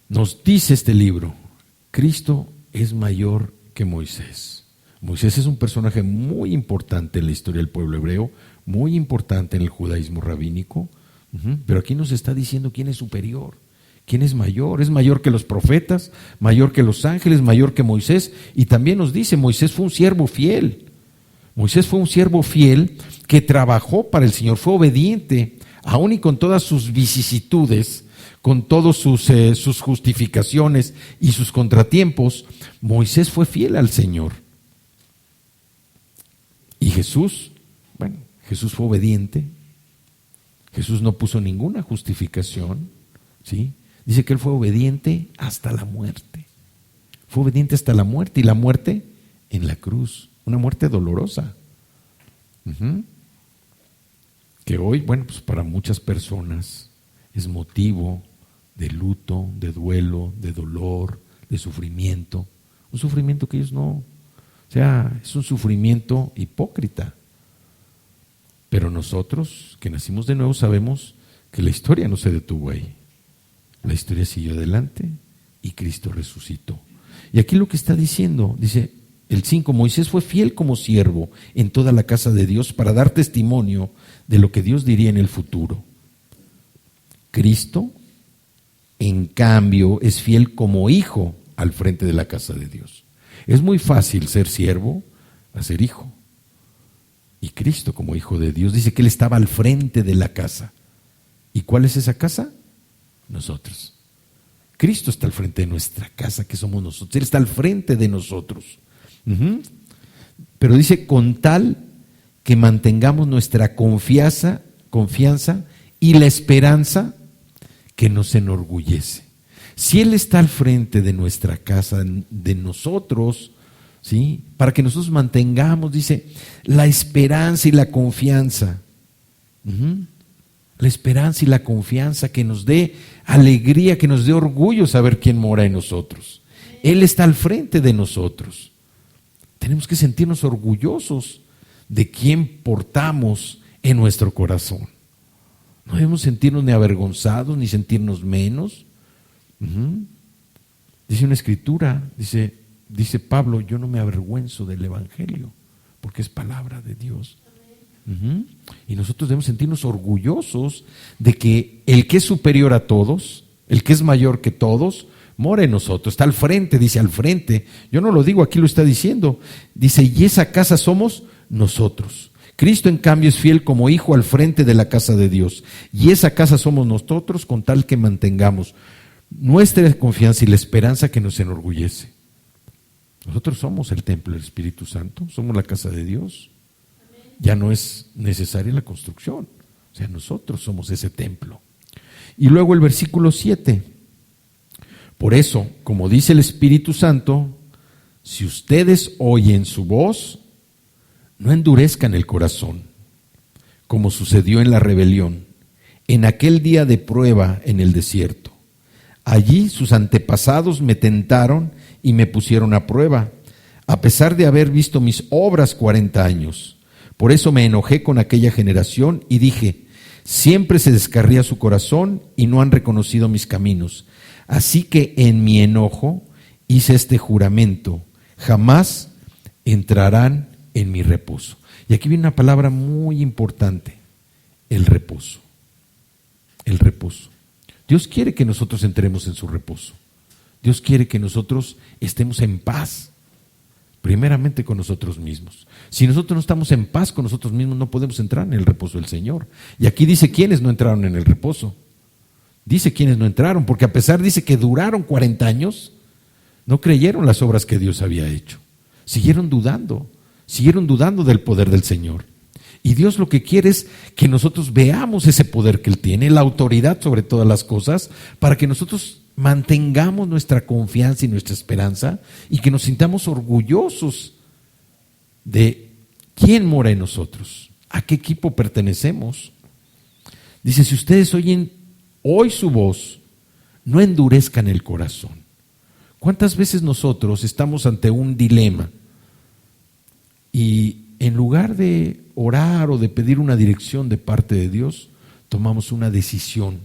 nos dice este libro, Cristo es mayor que Moisés. Moisés es un personaje muy importante en la historia del pueblo hebreo, muy importante en el judaísmo rabínico, pero aquí nos está diciendo quién es superior, quién es mayor que los profetas, mayor que los ángeles, mayor que Moisés, y también nos dice, Moisés fue un siervo fiel. Moisés fue un siervo fiel que trabajó para el Señor, fue obediente, aun y con todas sus vicisitudes, con todas sus justificaciones y sus contratiempos, Moisés fue fiel al Señor. Y Jesús fue obediente. Jesús no puso ninguna justificación, ¿sí? Dice que Él fue obediente hasta la muerte. Fue obediente hasta la muerte, y la muerte en la cruz, una muerte dolorosa. Que hoy, pues para muchas personas es motivo de luto, de duelo, de dolor, de sufrimiento. Un sufrimiento que ellos no, es un sufrimiento hipócrita. Pero nosotros que nacimos de nuevo sabemos que la historia no se detuvo ahí. La historia siguió adelante y Cristo resucitó. Y aquí lo que está diciendo, dice el 5, Moisés fue fiel como siervo en toda la casa de Dios para dar testimonio de lo que Dios diría en el futuro. Cristo, en cambio, es fiel como hijo al frente de la casa de Dios. Es muy fácil ser siervo a ser hijo. Y Cristo, como hijo de Dios, dice que Él estaba al frente de la casa. ¿Y cuál es esa casa? Nosotros. Cristo está al frente de nuestra casa, que somos nosotros. Él está al frente de nosotros. Pero dice, con tal que mantengamos nuestra confianza y la esperanza que nos enorgullece. Si Él está al frente de nuestra casa, de nosotros, ¿sí? Para que nosotros mantengamos, dice, la esperanza y la confianza. La esperanza y la confianza que nos dé alegría, que nos dé orgullo saber quién mora en nosotros. Él está al frente de nosotros. Tenemos que sentirnos orgullosos de quién portamos en nuestro corazón. No debemos sentirnos ni avergonzados, ni sentirnos menos. Dice una escritura, dice Pablo, yo no me avergüenzo del Evangelio, porque es palabra de Dios. Y nosotros debemos sentirnos orgullosos de que el que es superior a todos, el que es mayor que todos, mora en nosotros, está al frente, dice al frente. Yo no lo digo, aquí lo está diciendo. Dice, y esa casa somos nosotros. Cristo en cambio es fiel como hijo al frente de la casa de Dios. Y esa casa somos nosotros, con tal que mantengamos nuestra confianza y la esperanza que nos enorgullece. Nosotros somos el templo del Espíritu Santo, somos la casa de Dios. Ya no es necesaria la construcción, o sea, nosotros somos ese templo. Y luego el versículo 7. Por eso, como dice el Espíritu Santo, si ustedes oyen su voz, no endurezcan el corazón, como sucedió en la rebelión, en aquel día de prueba en el desierto. Allí sus antepasados me tentaron y me pusieron a prueba, a pesar de haber visto mis obras 40 años. Por eso me enojé con aquella generación y dije, siempre se descarría su corazón y no han reconocido mis caminos. Así que en mi enojo hice este juramento, jamás entrarán en mi reposo. Y aquí viene una palabra muy importante, el reposo. El reposo. Dios quiere que nosotros entremos en su reposo. Dios quiere que nosotros estemos en paz, primeramente con nosotros mismos. Si nosotros no estamos en paz con nosotros mismos, no podemos entrar en el reposo del Señor. Y aquí dice quiénes no entraron en el reposo. Dice quiénes no entraron, porque a pesar dice que duraron 40 años, no creyeron las obras que Dios había hecho. Siguieron dudando del poder del Señor. Y Dios lo que quiere es que nosotros veamos ese poder que Él tiene, la autoridad sobre todas las cosas, para que nosotros mantengamos nuestra confianza y nuestra esperanza y que nos sintamos orgullosos de quién mora en nosotros, a qué equipo pertenecemos. Dice, si ustedes oyen hoy su voz, no endurezcan el corazón. ¿Cuántas veces nosotros estamos ante un dilema y en lugar de orar o de pedir una dirección de parte de Dios, tomamos una decisión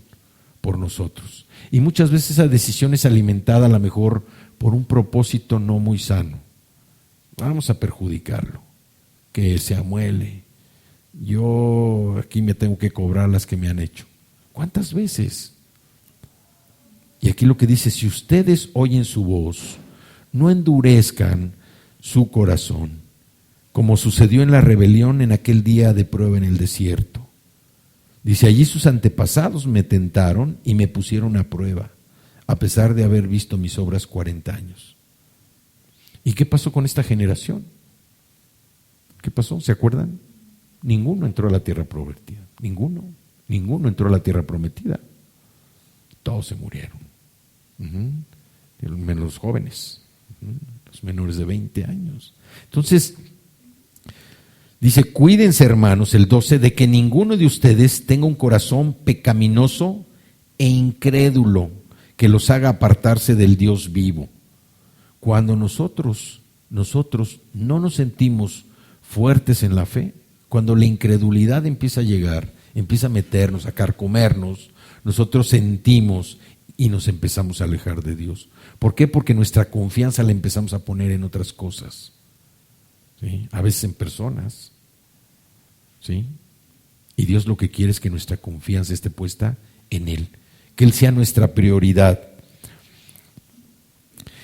por nosotros? Y muchas veces esa decisión es alimentada a lo mejor por un propósito no muy sano. Vamos a perjudicarlo, que se amuele. Yo aquí me tengo que cobrar las que me han hecho. ¿Cuántas veces? Y aquí lo que dice, si ustedes oyen su voz, no endurezcan su corazón, como sucedió en la rebelión en aquel día de prueba en el desierto. Dice, allí sus antepasados me tentaron y me pusieron a prueba, a pesar de haber visto mis obras 40 años. ¿Y qué pasó con esta generación? ¿Qué pasó? ¿Se acuerdan? Ninguno entró a la tierra prometida. Ninguno entró a la tierra prometida. Todos se murieron. Menos los jóvenes, los menores de 20 años. Entonces, dice, cuídense hermanos, el 12, de que ninguno de ustedes tenga un corazón pecaminoso e incrédulo que los haga apartarse del Dios vivo. Cuando nosotros no nos sentimos fuertes en la fe, cuando la incredulidad empieza a llegar, empieza a meternos, a carcomernos, nosotros sentimos y nos empezamos a alejar de Dios. ¿Por qué? Porque nuestra confianza la empezamos a poner en otras cosas. ¿Sí? A veces en personas. ¿Sí? Y Dios lo que quiere es que nuestra confianza esté puesta en Él, que Él sea nuestra prioridad.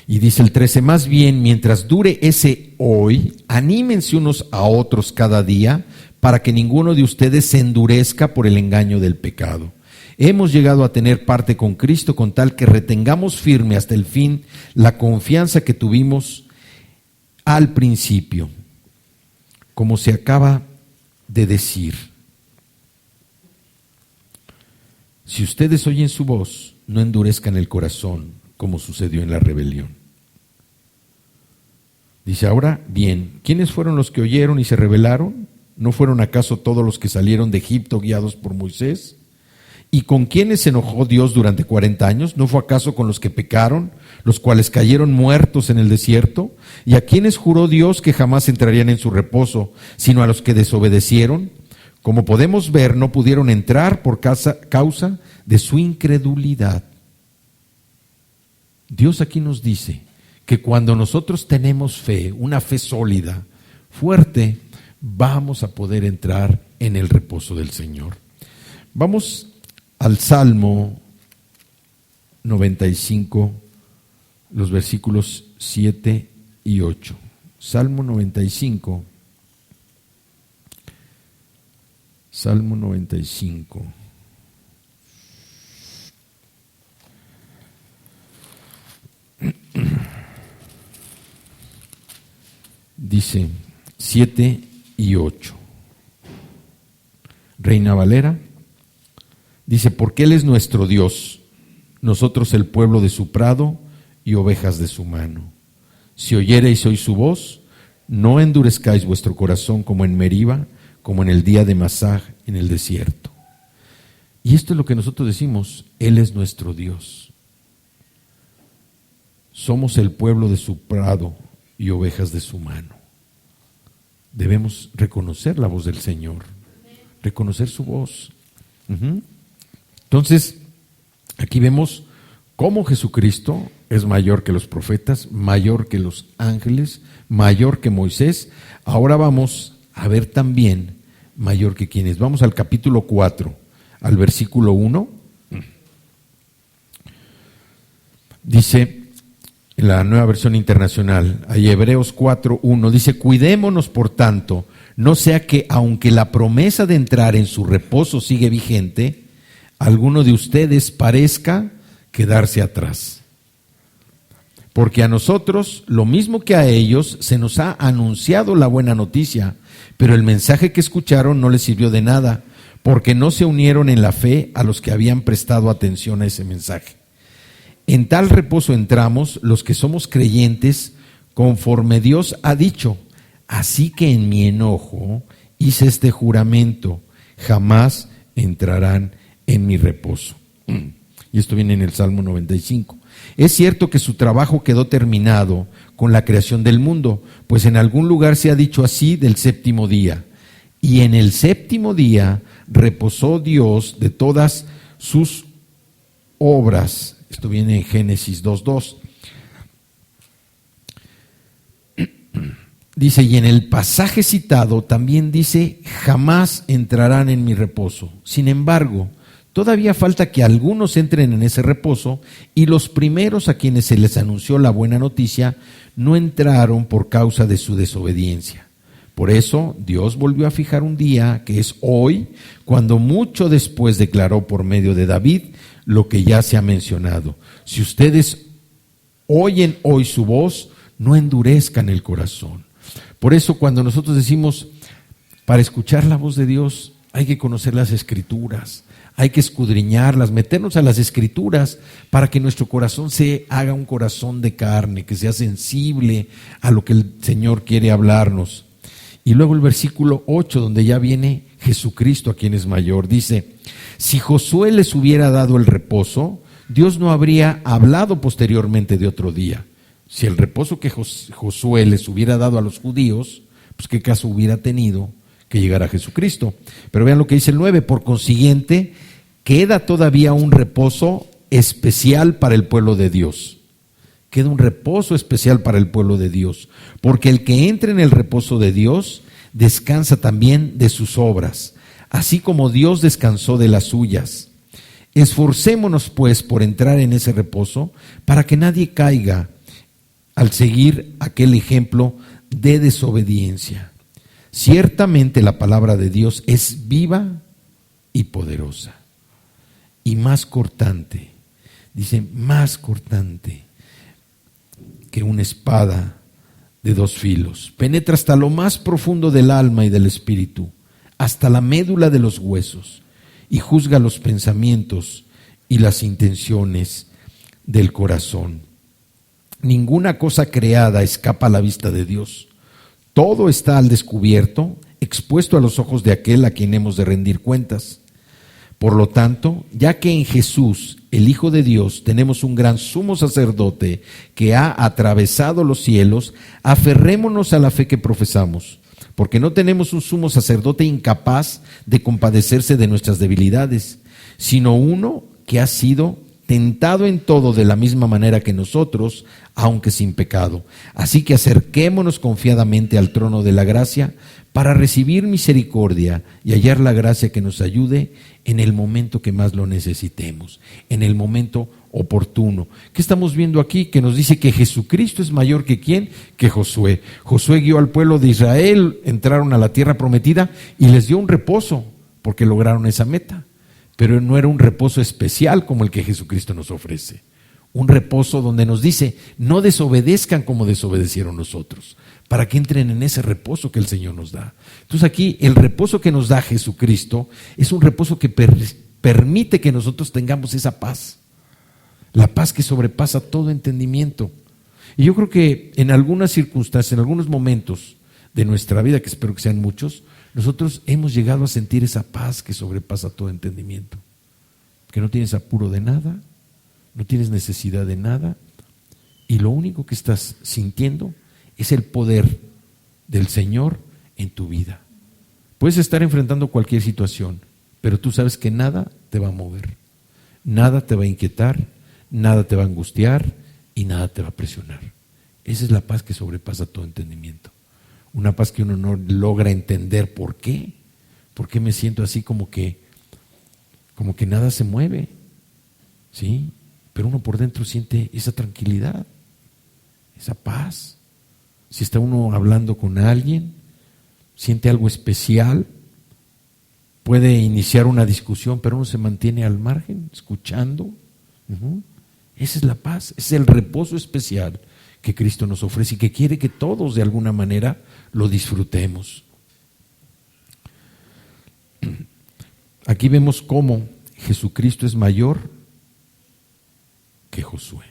Y dice el 13, más bien mientras dure ese hoy, anímense unos a otros cada día para que ninguno de ustedes se endurezca por el engaño del pecado. Hemos llegado a tener parte con Cristo con tal que retengamos firme hasta el fin la confianza que tuvimos al principio. Como se acaba de decir, si ustedes oyen su voz, no endurezcan el corazón como sucedió en la rebelión. Dice, ahora bien, ¿quiénes fueron los que oyeron y se rebelaron? ¿No fueron acaso todos los que salieron de Egipto guiados por Moisés? ¿Y con quiénes se enojó Dios durante 40 años? ¿No fue acaso con los que pecaron, los cuales cayeron muertos en el desierto? ¿Y a quiénes juró Dios que jamás entrarían en su reposo, sino a los que desobedecieron? Como podemos ver, no pudieron entrar por causa de su incredulidad. Dios aquí nos dice que cuando nosotros tenemos fe, una fe sólida, fuerte, vamos a poder entrar en el reposo del Señor. Vamos al Salmo 95, los versículos 7 y 8. Salmo 95. Salmo 95. Dice 7 y 8. Reina Valera dice, porque Él es nuestro Dios, nosotros el pueblo de su prado y ovejas de su mano. Si oyereis hoy su voz, no endurezcáis vuestro corazón como en Meriba, como en el día de Masah en el desierto. Y esto es lo que nosotros decimos, Él es nuestro Dios. Somos el pueblo de su prado y ovejas de su mano. Debemos reconocer la voz del Señor, reconocer su voz. Entonces, aquí vemos cómo Jesucristo es mayor que los profetas, mayor que los ángeles, mayor que Moisés. Ahora vamos a ver también mayor que quienes. Vamos al capítulo 4, al versículo 1. Dice en la Nueva Versión Internacional, ahí Hebreos 4:1, dice, cuidémonos por tanto, no sea que aunque la promesa de entrar en su reposo sigue vigente, alguno de ustedes parezca quedarse atrás. Porque a nosotros, lo mismo que a ellos, se nos ha anunciado la buena noticia, pero el mensaje que escucharon no les sirvió de nada, porque no se unieron en la fe a los que habían prestado atención a ese mensaje. En tal reposo entramos los que somos creyentes, conforme Dios ha dicho, así que en mi enojo hice este juramento, jamás entrarán en mi reposo. Y esto viene en el Salmo 95. Es cierto que su trabajo quedó terminado con la creación del mundo, pues en algún lugar se ha dicho así del séptimo día. Y en el séptimo día reposó Dios de todas sus obras. Esto viene en Génesis 2:2. Dice, y en el pasaje citado también dice, jamás entrarán en mi reposo. Sin embargo, todavía falta que algunos entren en ese reposo, y los primeros a quienes se les anunció la buena noticia no entraron por causa de su desobediencia. Por eso Dios volvió a fijar un día, que es hoy, cuando mucho después declaró por medio de David lo que ya se ha mencionado. Si ustedes oyen hoy su voz, no endurezcan el corazón. Por eso cuando nosotros decimos, para escuchar la voz de Dios hay que conocer las Escrituras, hay que escudriñarlas, meternos a las Escrituras para que nuestro corazón se haga un corazón de carne, que sea sensible a lo que el Señor quiere hablarnos. Y luego el versículo 8, donde ya viene Jesucristo, a quien es mayor, dice, si Josué les hubiera dado el reposo, Dios no habría hablado posteriormente de otro día. Si el reposo que Josué les hubiera dado a los judíos, pues qué caso hubiera tenido que llegara Jesucristo. Pero vean lo que dice el 9, por consiguiente, queda todavía un reposo especial para el pueblo de Dios. Queda un reposo especial para el pueblo de Dios, porque el que entre en el reposo de Dios descansa también de sus obras, así como Dios descansó de las suyas. Esforcémonos pues por entrar en ese reposo, para que nadie caiga al seguir aquel ejemplo de desobediencia. Ciertamente la palabra de Dios es viva y poderosa. y más cortante. Dice, más cortante que una espada de 2 filos. Penetra hasta lo más profundo del alma y del espíritu, hasta la médula de los huesos, y juzga los pensamientos y las intenciones del corazón. Ninguna cosa creada escapa a la vista de Dios. Todo está al descubierto, expuesto a los ojos de aquel a quien hemos de rendir cuentas. Por lo tanto, ya que en Jesús, el Hijo de Dios, tenemos un gran sumo sacerdote que ha atravesado los cielos, aferrémonos a la fe que profesamos, porque no tenemos un sumo sacerdote incapaz de compadecerse de nuestras debilidades, sino uno que ha sido tentado en todo de la misma manera que nosotros, aunque sin pecado. Así que acerquémonos confiadamente al trono de la gracia para recibir misericordia y hallar la gracia que nos ayude en el momento que más lo necesitemos, en el momento oportuno. ¿Qué estamos viendo aquí? Que nos dice que Jesucristo es mayor que ¿quién? Que Josué. Josué guió al pueblo de Israel, entraron a la tierra prometida y les dio un reposo porque lograron esa meta. Pero no era un reposo especial como el que Jesucristo nos ofrece. Un reposo donde nos dice, no desobedezcan como desobedecieron nosotros, para que entren en ese reposo que el Señor nos da. Entonces aquí el reposo que nos da Jesucristo es un reposo que permite que nosotros tengamos esa paz. La paz que sobrepasa todo entendimiento. Y yo creo que en algunas circunstancias, en algunos momentos de nuestra vida, que espero que sean muchos, nosotros hemos llegado a sentir esa paz que sobrepasa todo entendimiento. Que no tienes apuro de nada, no tienes necesidad de nada, y lo único que estás sintiendo es el poder del Señor en tu vida. Puedes estar enfrentando cualquier situación, pero tú sabes que nada te va a mover, nada te va a inquietar, nada te va a angustiar y nada te va a presionar. Esa es la paz que sobrepasa todo entendimiento. Una paz que uno no logra entender por qué. ¿Por qué me siento así como que nada se mueve? ¿Sí? Pero uno por dentro siente esa tranquilidad, esa paz. Si está uno hablando con alguien, siente algo especial, puede iniciar una discusión, pero uno se mantiene al margen, escuchando. Esa es la paz, ese es el reposo especial que Cristo nos ofrece y que quiere que todos de alguna manera lo disfrutemos. Aquí vemos cómo Jesucristo es mayor que Josué,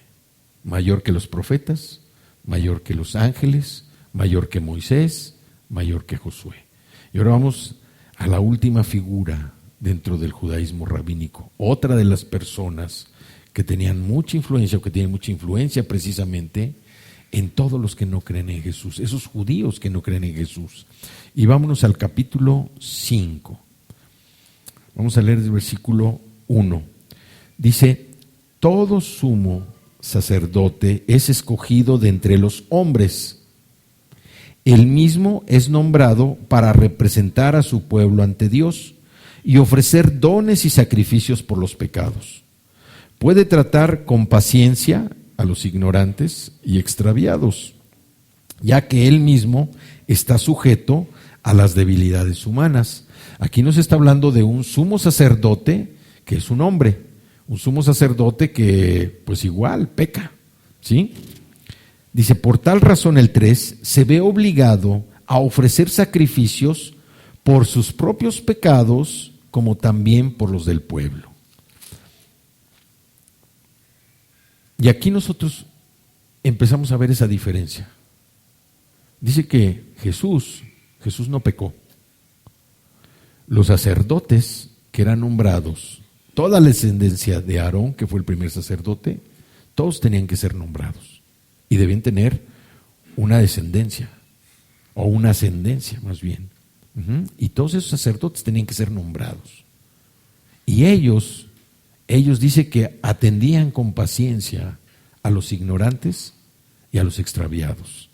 mayor que los profetas, mayor que los ángeles, mayor que Moisés, mayor que Josué. Y ahora vamos a la última figura dentro del judaísmo rabínico, otra de las personas que tenían mucha influencia o que tienen mucha influencia precisamente en todos los que no creen en Jesús, esos judíos que no creen en Jesús. Y vámonos al capítulo 5. Vamos a leer el versículo 1. Dice, todo sumo sacerdote es escogido de entre los hombres. Él mismo es nombrado para representar a su pueblo ante Dios y ofrecer dones y sacrificios por los pecados. Puede tratar con paciencia a los ignorantes y extraviados, ya que él mismo está sujeto a las debilidades humanas. Aquí nos está hablando de un sumo sacerdote que es un hombre, un sumo sacerdote que pues igual peca, ¿sí? Dice, por tal razón el 3 se ve obligado a ofrecer sacrificios por sus propios pecados como también por los del pueblo. Y aquí nosotros empezamos a ver esa diferencia. Dice que Jesús no pecó. Los sacerdotes que eran nombrados, toda la descendencia de Aarón, que fue el primer sacerdote, todos tenían que ser nombrados y debían tener una descendencia o una ascendencia más bien. Y todos esos sacerdotes tenían que ser nombrados. Y ellos dice que atendían con paciencia a los ignorantes y a los extraviados.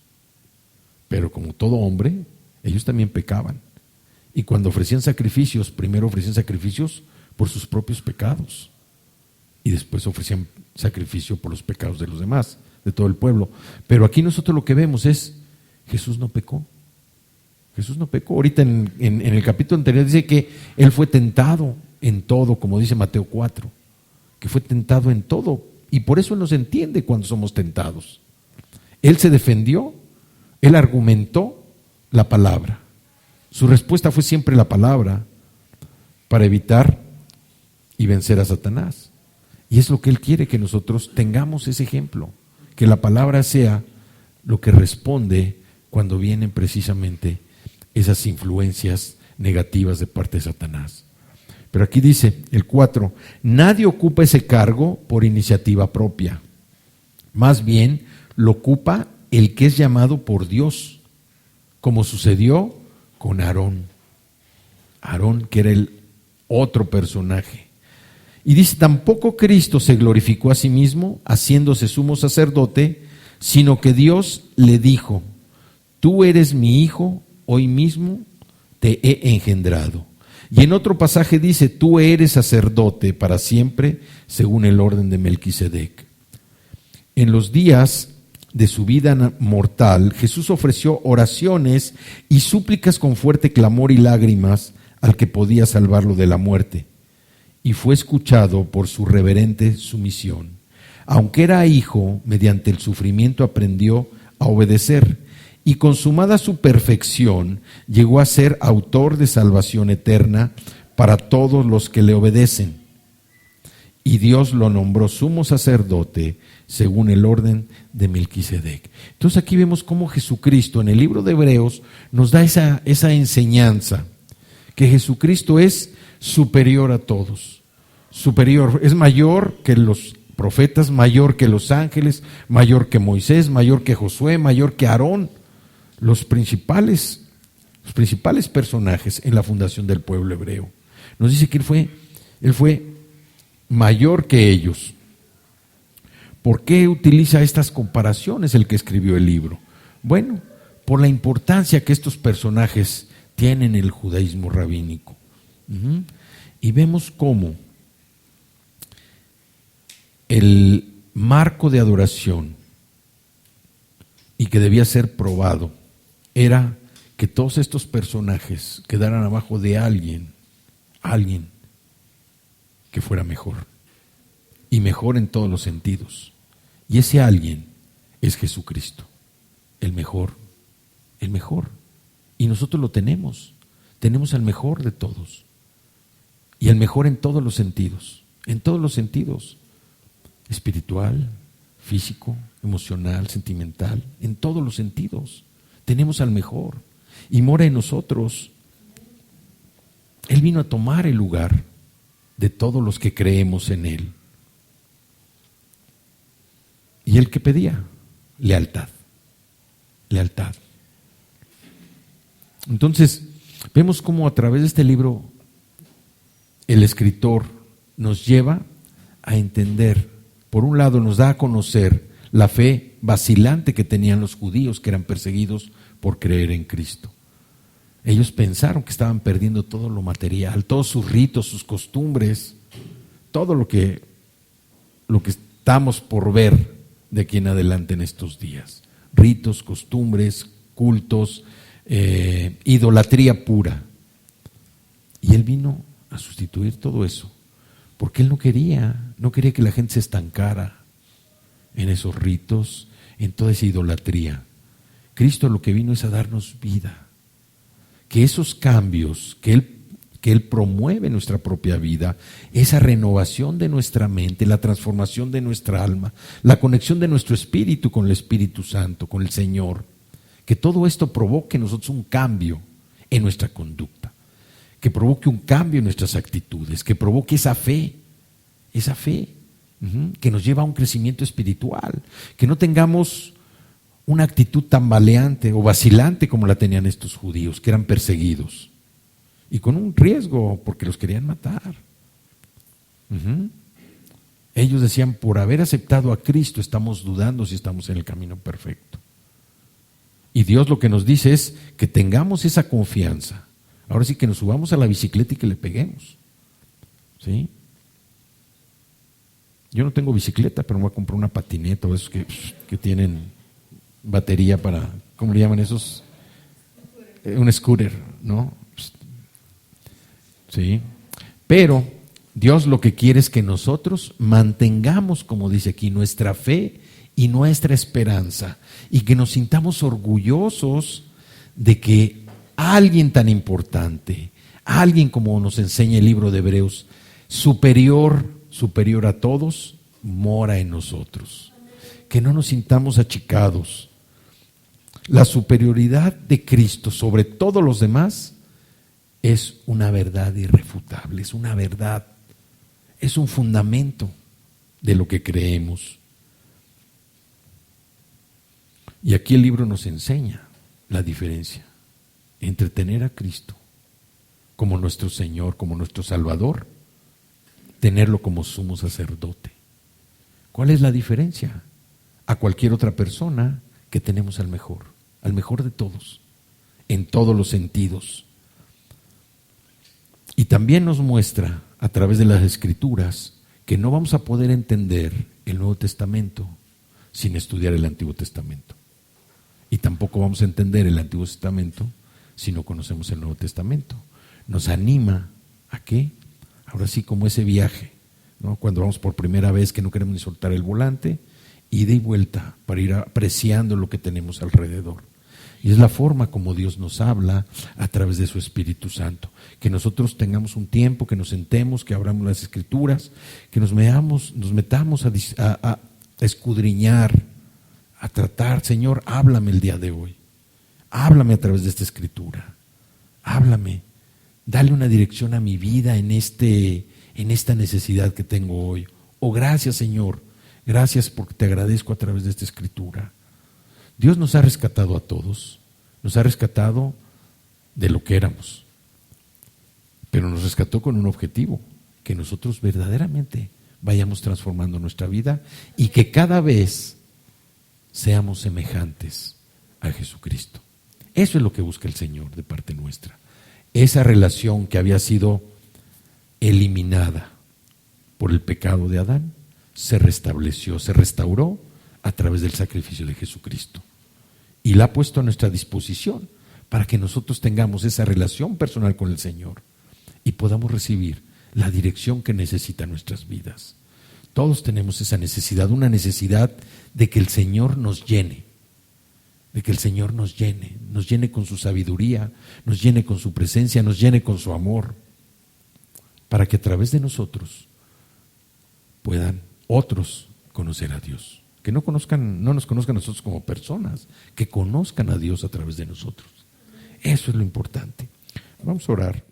Pero como todo hombre, ellos también pecaban. Y cuando ofrecían sacrificios, primero ofrecían sacrificios por sus propios pecados. Y después ofrecían sacrificio por los pecados de los demás, de todo el pueblo. Pero aquí nosotros lo que vemos es, Jesús no pecó. Jesús no pecó. Ahorita en el capítulo anterior dice que Él fue tentado en todo, como dice Mateo 4. que fue tentado en todo, y por eso Él nos entiende cuando somos tentados. Él se defendió, Él argumentó la palabra. Su respuesta fue siempre la palabra para evitar y vencer a Satanás. Y es lo que Él quiere, que nosotros tengamos ese ejemplo, que la palabra sea lo que responde cuando vienen precisamente esas influencias negativas de parte de Satanás. Pero aquí dice el 4, nadie ocupa ese cargo por iniciativa propia, más bien lo ocupa el que es llamado por Dios, como sucedió con Aarón. Aarón, que era el otro personaje. Y dice, tampoco Cristo se glorificó a sí mismo haciéndose sumo sacerdote, sino que Dios le dijo, tú eres mi hijo, hoy mismo te he engendrado. Y en otro pasaje dice, tú eres sacerdote para siempre, según el orden de Melquisedec. En los días de su vida mortal, Jesús ofreció oraciones y súplicas con fuerte clamor y lágrimas al que podía salvarlo de la muerte, y fue escuchado por su reverente sumisión. Aunque era hijo, mediante el sufrimiento aprendió a obedecer, y consumada su perfección, llegó a ser autor de salvación eterna para todos los que le obedecen. Y Dios lo nombró sumo sacerdote según el orden de Melquisedec. Entonces aquí vemos cómo Jesucristo en el libro de Hebreos nos da esa enseñanza, que Jesucristo es superior a todos, superior, es mayor que los profetas, mayor que los ángeles, mayor que Moisés, mayor que Josué, mayor que Aarón, los principales personajes en la fundación del pueblo hebreo. Nos dice que él fue mayor que ellos. ¿Por qué utiliza estas comparaciones el que escribió el libro? Bueno, por la importancia que estos personajes tienen en el judaísmo rabínico. Y vemos cómo el marco de adoración y que debía ser probado era que todos estos personajes quedaran abajo de alguien que fuera mejor, y mejor en todos los sentidos. Y ese alguien es Jesucristo, el mejor. Y nosotros lo tenemos al mejor de todos, y el mejor en todos los sentidos, espiritual, físico, emocional, sentimental, en todos los sentidos. Tenemos al mejor y mora en nosotros. Él vino a tomar el lugar de todos los que creemos en Él. ¿Y Él qué pedía? Lealtad. Entonces, vemos cómo a través de este libro el escritor nos lleva a entender, por un lado nos da a conocer la fe vacilante que tenían los judíos que eran perseguidos por creer en Cristo. Ellos pensaron que estaban perdiendo todo lo material, todos sus ritos, sus costumbres, todo lo que estamos por ver de aquí en adelante en estos días. Ritos, costumbres, cultos, idolatría pura. Y Él vino a sustituir todo eso, porque Él no quería que la gente se estancara en esos ritos, en toda esa idolatría. Cristo lo que vino es a darnos vida, que esos cambios que Él promueve en nuestra propia vida, esa renovación de nuestra mente, la transformación de nuestra alma, la conexión de nuestro espíritu con el Espíritu Santo, con el Señor, que todo esto provoque en nosotros un cambio en nuestra conducta, que provoque un cambio en nuestras actitudes, que provoque esa fe, que nos lleva a un crecimiento espiritual, que no tengamos una actitud tambaleante o vacilante como la tenían estos judíos, que eran perseguidos y con un riesgo porque los querían matar. Ellos decían, por haber aceptado a Cristo estamos dudando si estamos en el camino perfecto. Y Dios lo que nos dice es que tengamos esa confianza. Ahora sí que nos subamos a la bicicleta y que le peguemos. ¿Sí? Yo no tengo bicicleta, pero me voy a comprar una patineta o esos que tienen batería para, ¿cómo le llaman esos? Un scooter, ¿no? Sí. Pero Dios lo que quiere es que nosotros mantengamos, como dice aquí, nuestra fe y nuestra esperanza, y que nos sintamos orgullosos de que alguien tan importante, alguien como nos enseña el libro de Hebreos, superior a todos, mora en nosotros. Que no nos sintamos achicados. La superioridad de Cristo sobre todos los demás es una verdad irrefutable, es una verdad, es un fundamento de lo que creemos. Y aquí el libro nos enseña la diferencia entre tener a Cristo como nuestro Señor, como nuestro Salvador, tenerlo como sumo sacerdote. ¿Cuál es la diferencia? A cualquier otra persona que tenemos al mejor de todos, en todos los sentidos. Y también nos muestra a través de las Escrituras que no vamos a poder entender el Nuevo Testamento sin estudiar el Antiguo Testamento. Y tampoco vamos a entender el Antiguo Testamento si no conocemos el Nuevo Testamento. Nos anima a qué, ahora sí, como ese viaje, ¿no? Cuando vamos por primera vez que no queremos ni soltar el volante, ida y vuelta para ir apreciando lo que tenemos alrededor. Y es la forma como Dios nos habla a través de su Espíritu Santo. Que nosotros tengamos un tiempo, que nos sentemos, que abramos las Escrituras, que nos metamos a escudriñar, a tratar. Señor, háblame el día de hoy. Háblame a través de esta Escritura. Háblame. Dale una dirección a mi vida en esta necesidad que tengo hoy. Oh, gracias, Señor. Gracias porque te agradezco a través de esta Escritura. Dios nos ha rescatado a todos. Nos ha rescatado de lo que éramos. Pero nos rescató con un objetivo. Que nosotros verdaderamente vayamos transformando nuestra vida y que cada vez seamos semejantes a Jesucristo. Eso es lo que busca el Señor de parte nuestra. Esa relación que había sido eliminada por el pecado de Adán se restableció, se restauró a través del sacrificio de Jesucristo. Y la ha puesto a nuestra disposición para que nosotros tengamos esa relación personal con el Señor y podamos recibir la dirección que necesitan nuestras vidas. Todos tenemos esa necesidad, una necesidad de que el Señor nos llene, de que el Señor nos llene con su sabiduría, nos llene con su presencia, nos llene con su amor, para que a través de nosotros puedan otros conocer a Dios. Que no nos conozcan a nosotros como personas, que conozcan a Dios a través de nosotros. Eso es lo importante. Vamos a orar.